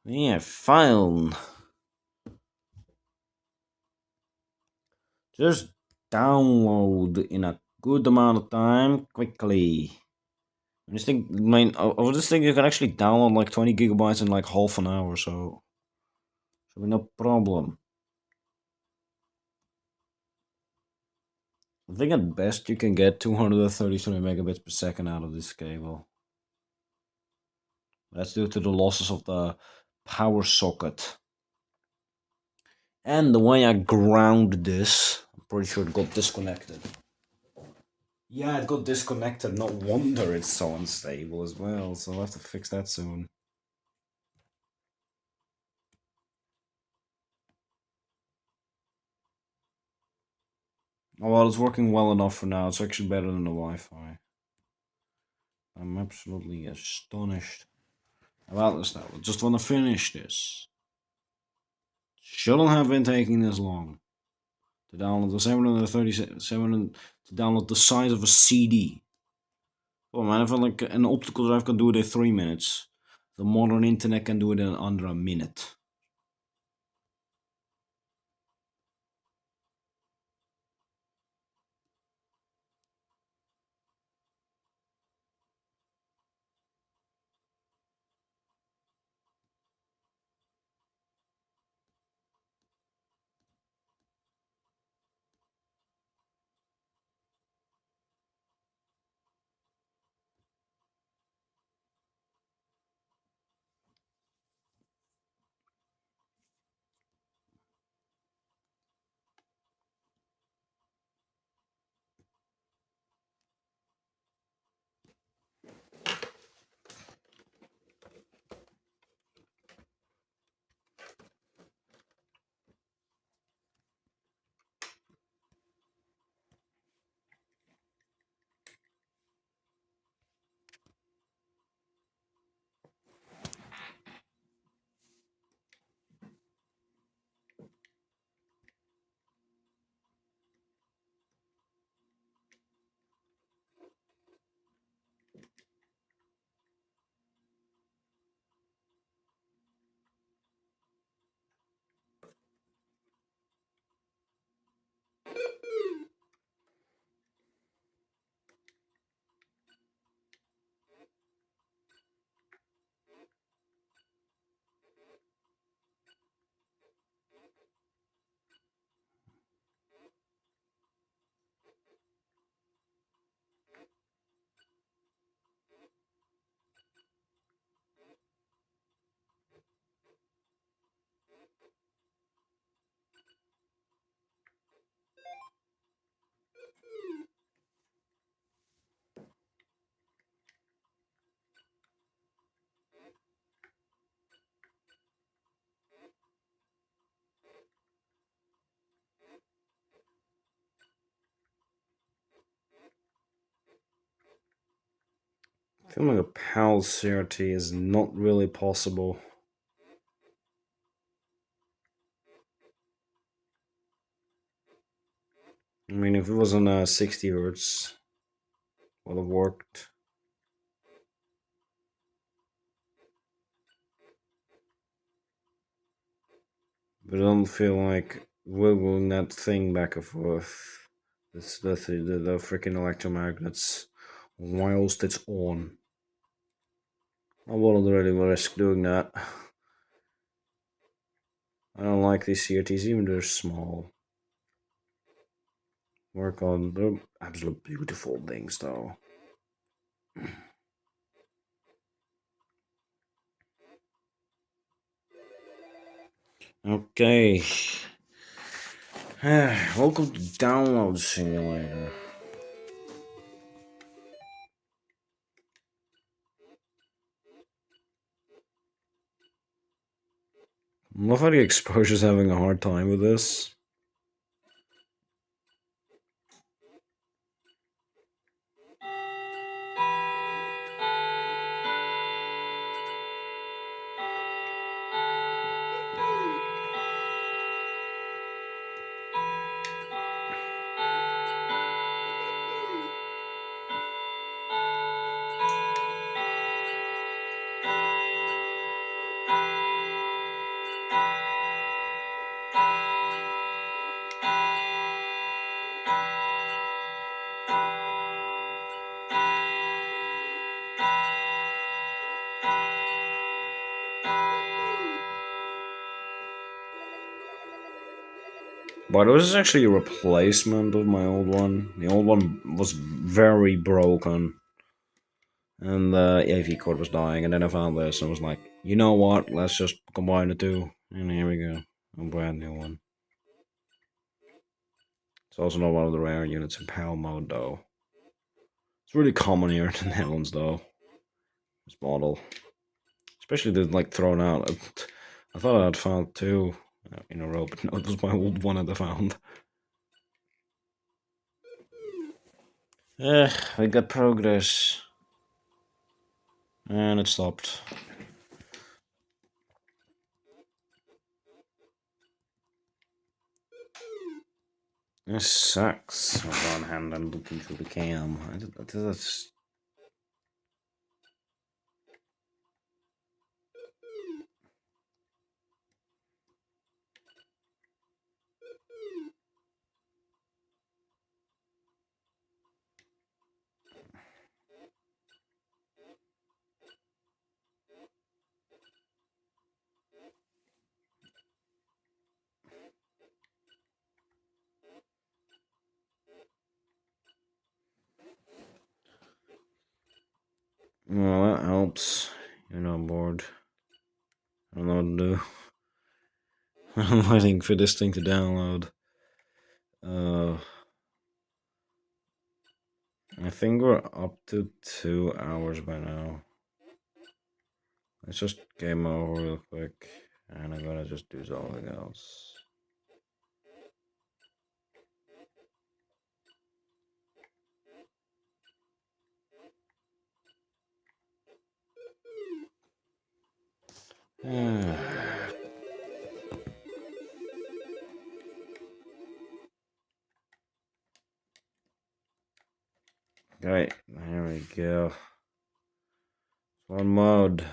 Yeah, file. Just download in a good amount of time quickly. This thing, I just think you can actually download like 20 gigabytes in like half an hour, so should be no problem. I think at best you can get 233 megabits per second out of this cable. That's due to the losses of the power socket. And the way I ground this, I'm pretty sure it got disconnected. Yeah, it got disconnected. No wonder it's so unstable as well, so I'll have to fix that soon. Oh, well, it's working well enough for now. It's actually better than the Wi-Fi. I'm absolutely astonished about this now. I just want to finish this. Shouldn't have been taking this long to download the 737 to download the size of a CD. Oh man, I feel like an optical drive can do it in 3 minutes. The modern internet can do it in under a minute. Filming a PAL CRT is not really possible. I mean, if it was on 60 hertz, would have worked. But I don't feel like wiggling that thing back and forth. This the freaking electromagnets whilst it's on. I wouldn't really risk doing that. I don't like these CRTs, even though they're small. Work on they're absolute beautiful things though. Okay. Welcome to Download Simulator. I love how the exposure's having a hard time with this. But this is actually a replacement of my old one. The old one was very broken. And the AV cord was dying, and then I found this and was like, you know what, let's just combine the two. And here we go. A brand new one. It's also not one of the rare units in PAL mode though. It's really common here in the Netherlands though. This model. Especially the like thrown out. I thought I had found two in a row, but no, it was my old one that I found. We got progress. And it stopped. This sucks. On one hand, I'm looking through the cam. That's. Well, that helps. You're not bored. I don't know what to do. I'm waiting for this thing to download. I think we're up to 2 hours by now. Let's just game over real quick, and I'm gonna just do something else. Right, there we go. One mode.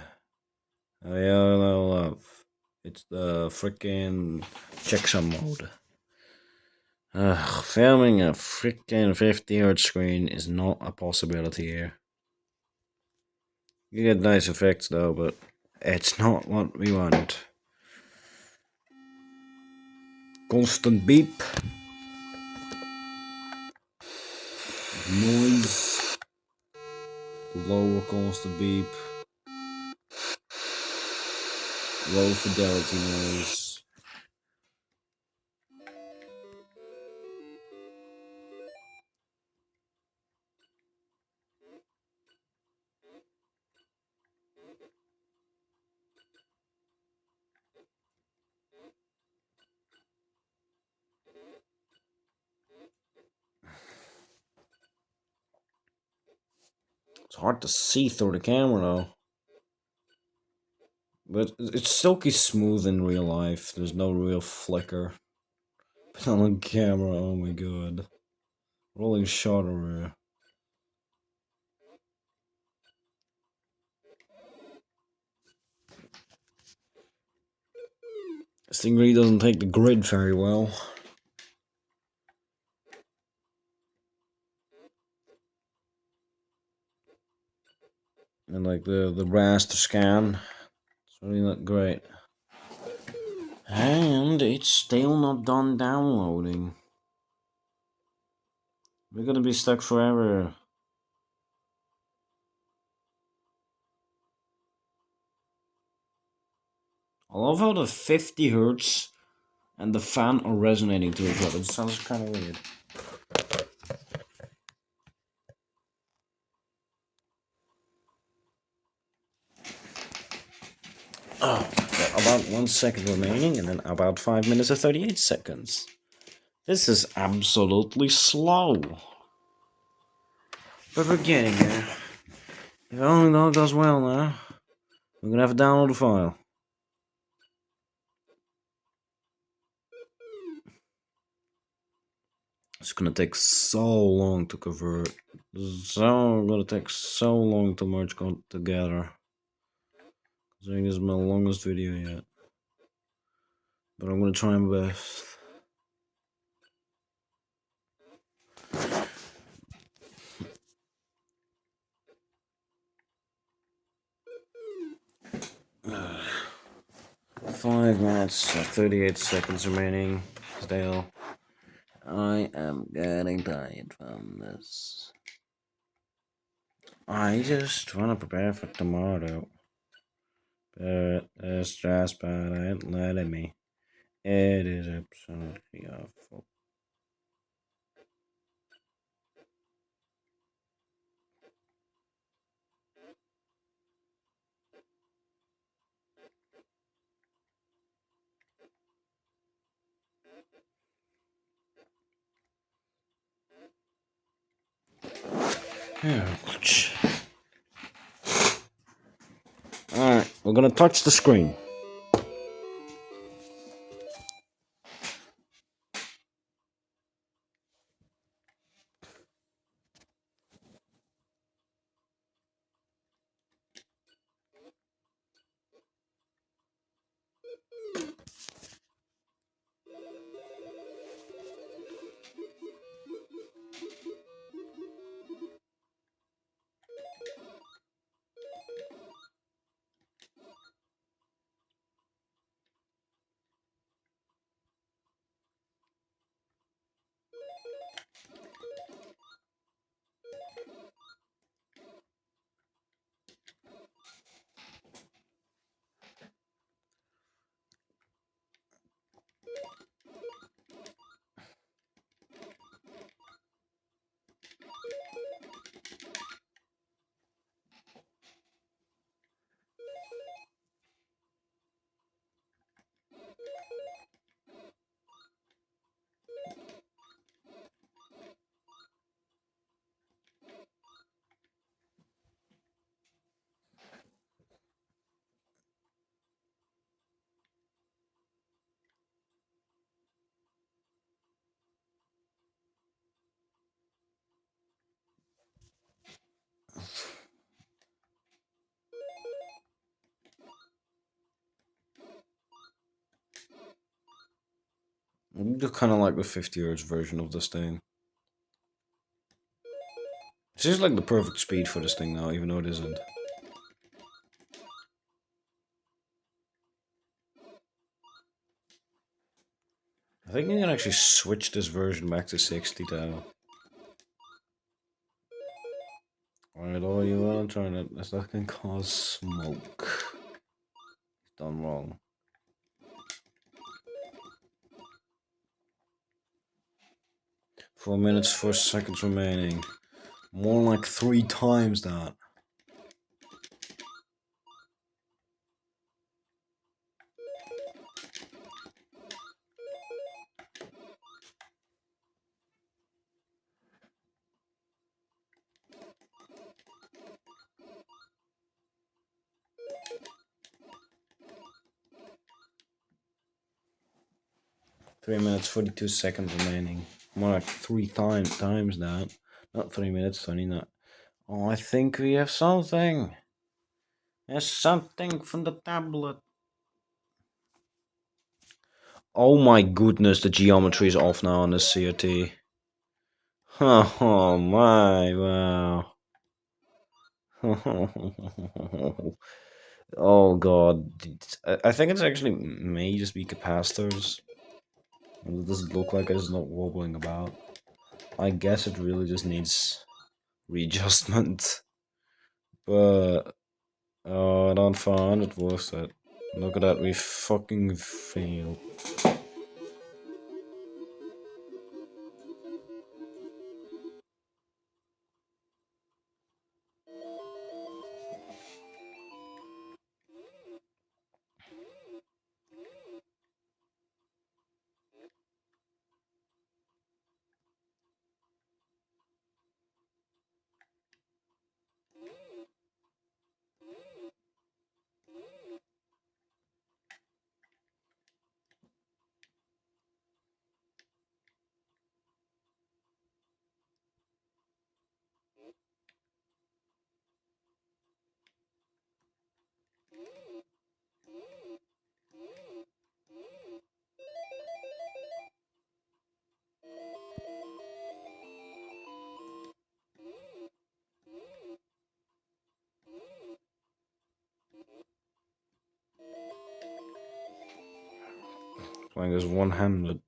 Oh yeah, level up. It's the freaking checksum mode. Filming a freaking 50Hz screen is not a possibility here. You get nice effects though, but it's not what we want. Constant beep. Noise. Lower constant beep. Low fidelity noise. It's hard to see through the camera though. But it's silky smooth in real life. There's no real flicker. But on camera, oh my god. Rolling shutter. This thing really doesn't take the grid very well. And like the raster scan, it's really not great. And it's still not done downloading. We're gonna be stuck forever. I love how the 50 hertz and the fan are resonating to each other. It sounds kind of weird. Oh, about 1 second remaining, and then about 5 minutes and 38 seconds. This is absolutely slow. But we're getting there. If only all goes well now, we're gonna have to download the file. It's gonna take so long to convert. So gonna take so long to merge together. Considering this is my longest video yet. But I'm gonna try my best. Uh, 5 minutes, 38 seconds remaining. Still, I am getting tired from this. I just wanna prepare for tomorrow. But this RasPad ain't letting me. It is absolutely awful. Ouch. Alright, we're gonna touch the screen. I kind of like the 50 hertz version of this thing. This is like the perfect speed for this thing now, even though it isn't. I think you can actually switch this version back to 60 though. Alright, all you want to try that can cause smoke. Done wrong. 4 minutes, 4 seconds remaining. More like 3 times that. Three minutes, 42 seconds remaining. More like 3 times that. Not 3 minutes, 20, not. Oh, I think we have something. There's something from the tablet. Oh my goodness, the geometry is off now on the CRT. Oh my, wow. Oh god. I think it's actually may just be capacitors. It doesn't look like it's not wobbling about. I guess it really just needs readjustment. But I don't find it worth it. Look at that, we fucking failed. Playing this one-handed.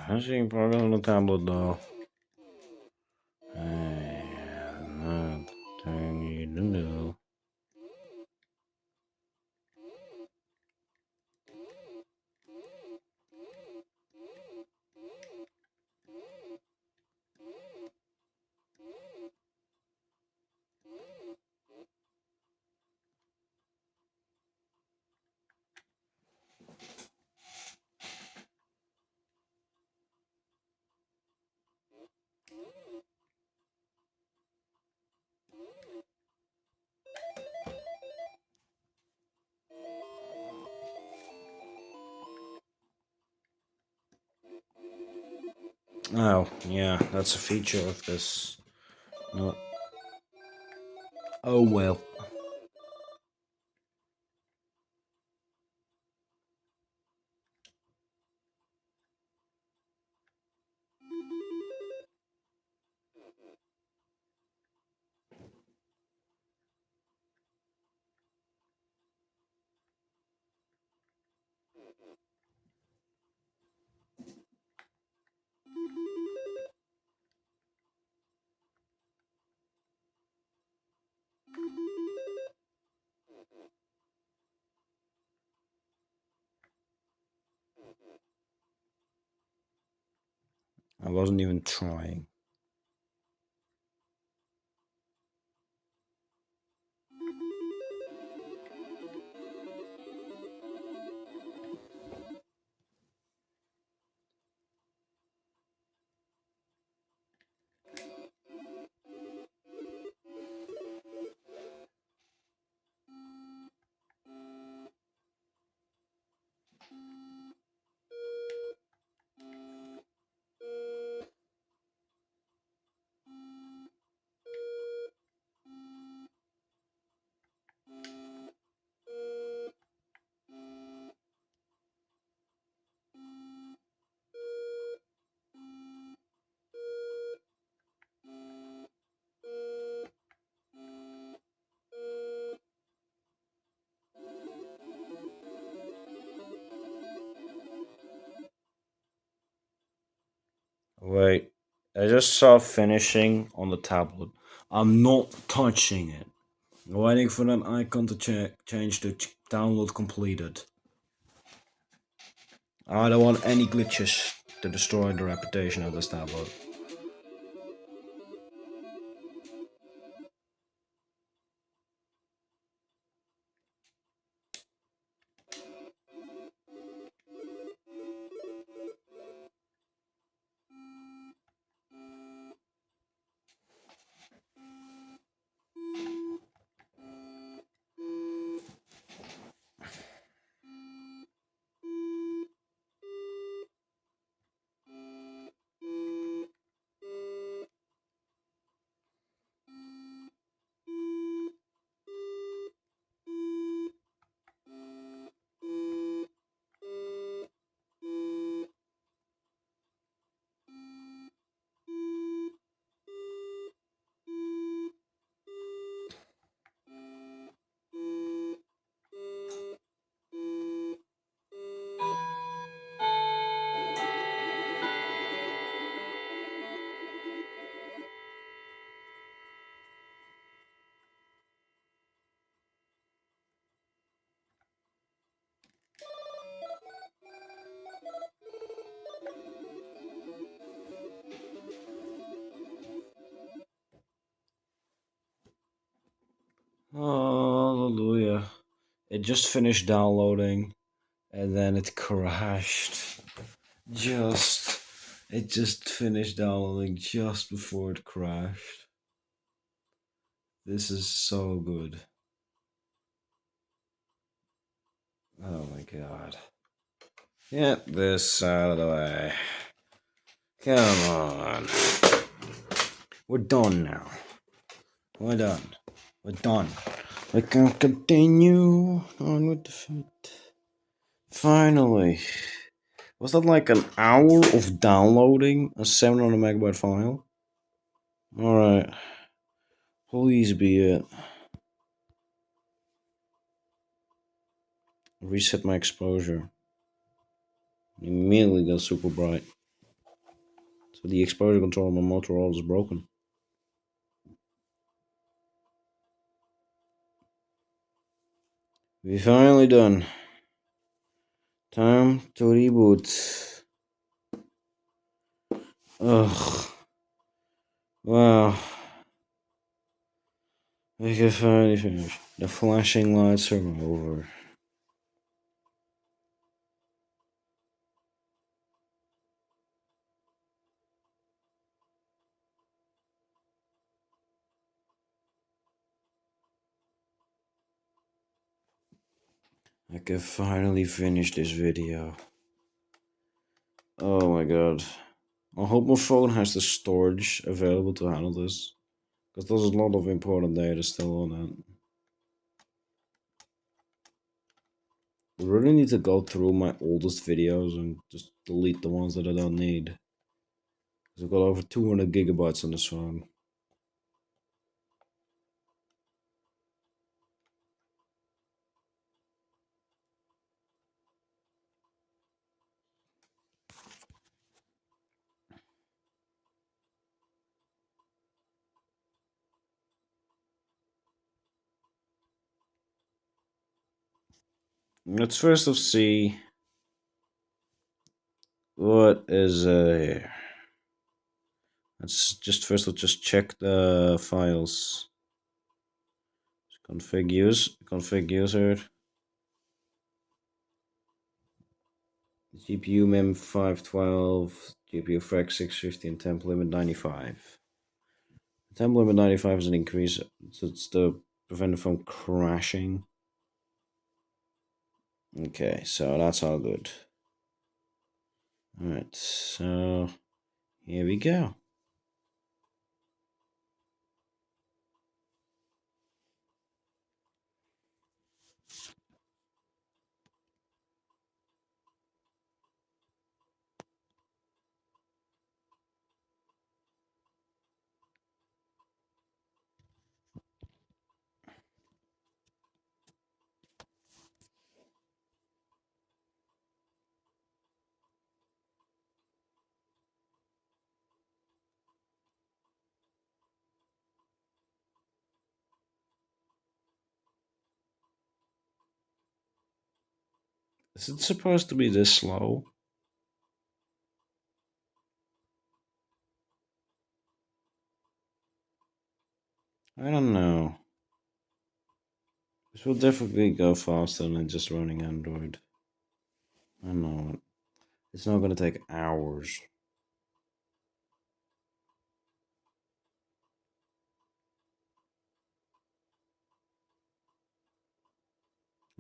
I'm seeing progress on the tablet though. Hey, nothing you to do. Oh, yeah, that's a feature of this. No. Oh well. I wasn't even trying. Wait, I just saw finishing on the tablet. I'm not touching it. Waiting for that icon to change to download completed. I don't want any glitches to destroy the reputation of this tablet. It just finished downloading and then it crashed. Just. It just finished downloading just before it crashed. This is so good. Oh my god. Get this out of the way. Come on. We're done now. We're done. We're done. We can continue on with the fight. Finally. Was that like an hour of downloading a 700 megabyte file? Alright. Please be it. Reset my exposure. Immediately goes super bright. So the exposure control on my Motorola is broken. We finally done. Time to reboot. Ugh. Wow. We can finally finish. The flashing lights are over. I can finally finish this video. Oh my god. I hope my phone has the storage available to handle this. Because there's a lot of important data still on it. I really need to go through my oldest videos and just delete the ones that I don't need. Because I've got over 200 gigabytes on this phone. Let's first of see what is here. Let's just first of just check the files. Config user. GPU mem 512, GPU frac 650, and temp limit 95. Temp limit 95 is an increase. So it's to prevent it from crashing. Okay, so that's all good. Alright, so here we go. Is it supposed to be this slow? I don't know. This will definitely go faster than just running Android. I know it. It's not gonna take hours.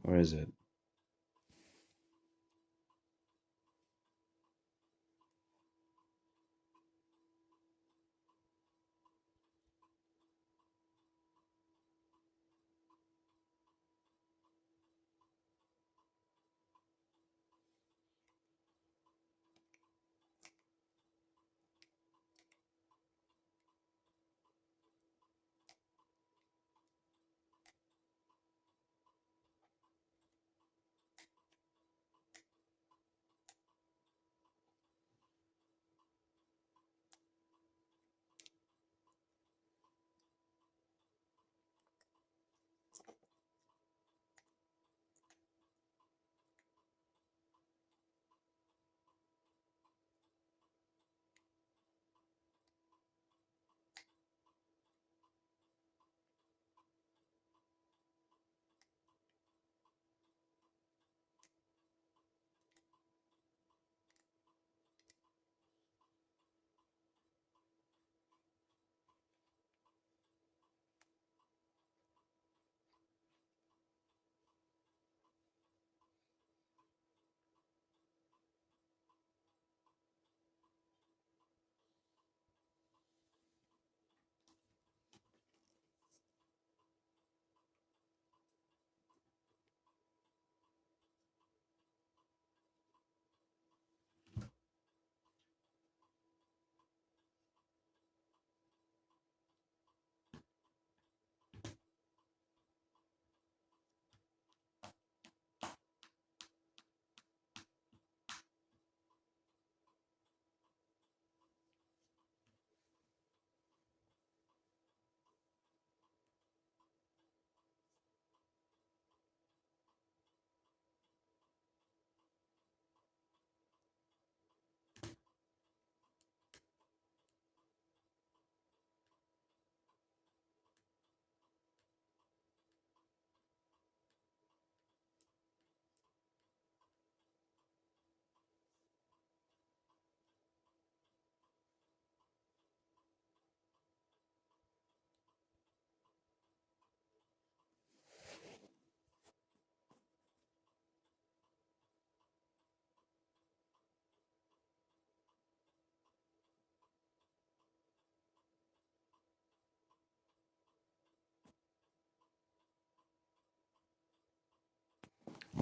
Or is it?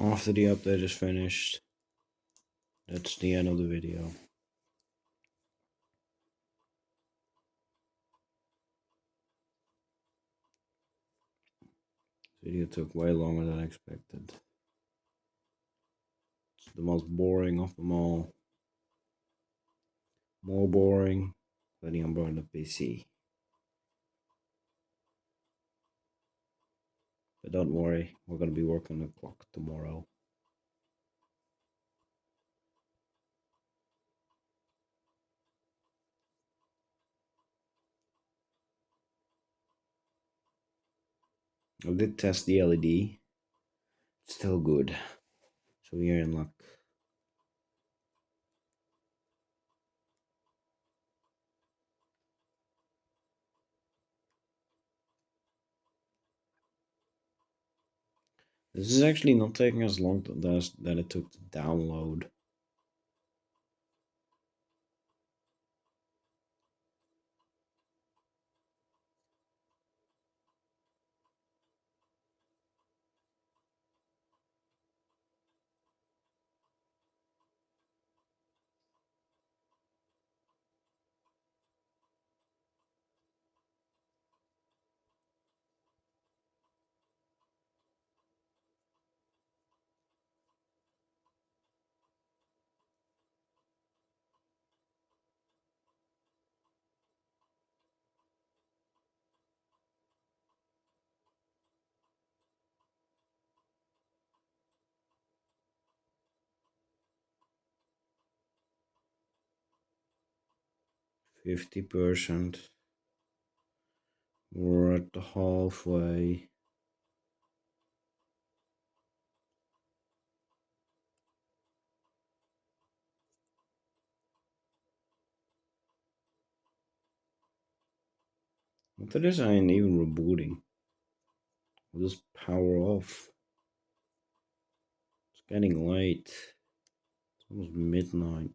After the update is finished, that's the end of the video. This video took way longer than expected. It's the most boring of them all. More boring than the Umbrella PC. But don't worry, we're gonna be working the clock tomorrow. I did test the LED. It's still good. So you're in luck. This is actually not taking as long than it took to download. %50. We're at the halfway. After this, I ain't even rebooting. I'll just power off. It's getting late. It's almost midnight.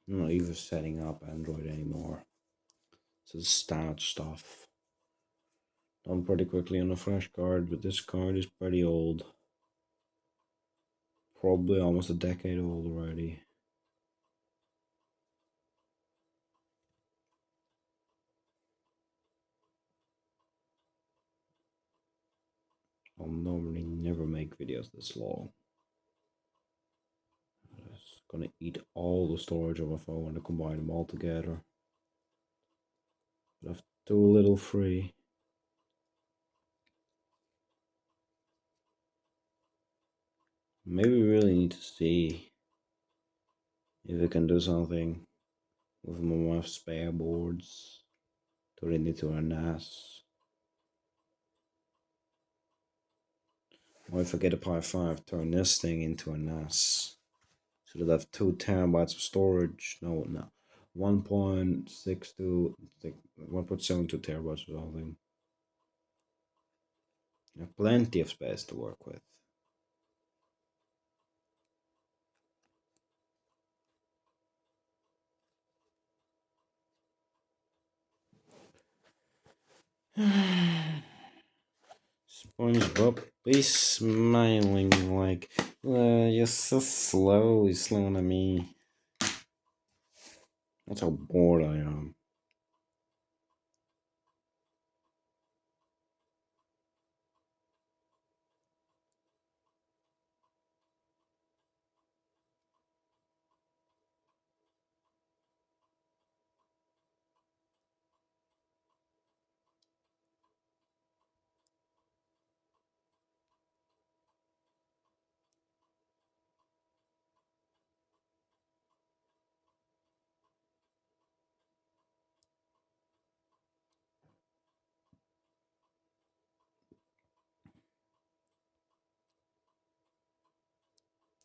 I'm not even setting up Android anymore. It's just standard stuff. Done pretty quickly on a fresh card, but this card is pretty old. Probably almost a decade old already. I'll normally never make videos this long. It's gonna eat all the storage of a phone and combine them all together. But I've too little free. Maybe we really need to see if we can do something with my spare boards. Turn it into a NAS. Or if I get a Pi 5, turn this thing into a NAS. So that I have 2 terabytes of storage. No. 1.62, 1.72 terabytes or something. I have plenty of space to work with. SpongeBob is smiling like, you're so slow, you're slower than me. That's how bored I am.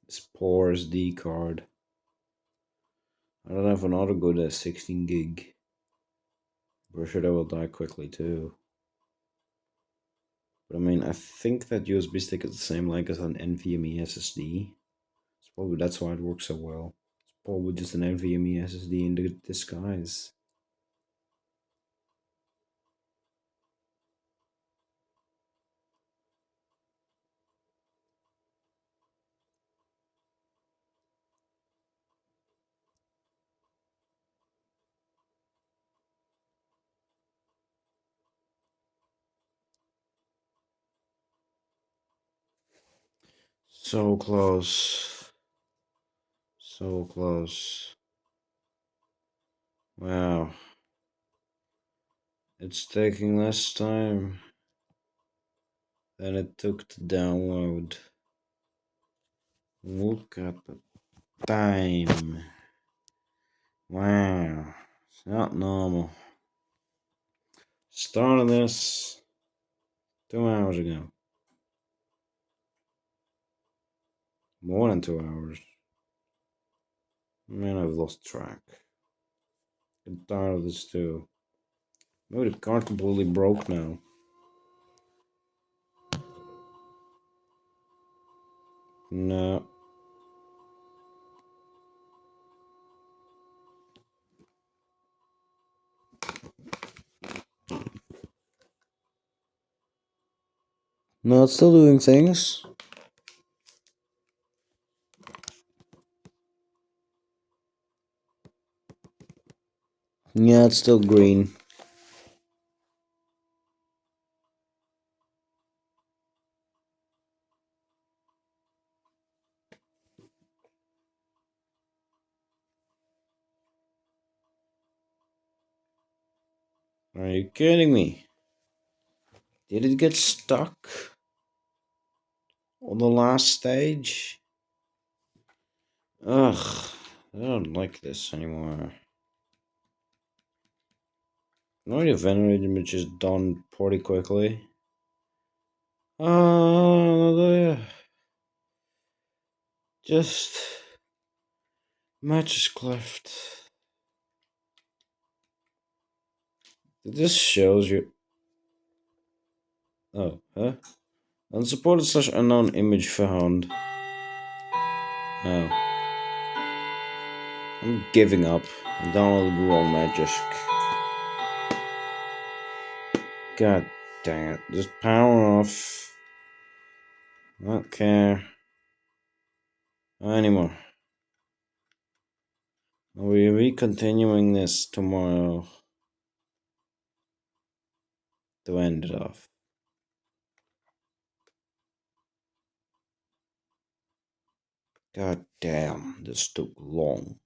This poor SD card. I don't have another good 16 gig. Pretty sure that will die quickly too. But I mean, I think that USB stick is the same like as an NVMe SSD. So probably that's why it works so well. It's probably just an NVMe SSD in the disguise. So close. So close. Wow. It's taking less time than it took to download. Look at the time. Wow. It's not normal. Started this 2 hours ago. More than 2 hours. Man, I've lost track. I'm tired of this too. Maybe the card completely broke now. No. No, it's still doing things. Yeah, it's still green. Are you kidding me? Did it get stuck on the last stage? Ugh, I don't like this anymore. No, the venerated image is done pretty quickly. Just match is cleft. This shows you. Oh, huh? Unsupported slash unknown image found. Oh. I'm giving up. I downloaded the wrong magic. God dang it. Just power off. I don't care anymore. We'll be continuing this tomorrow to end it off. God damn, this took long.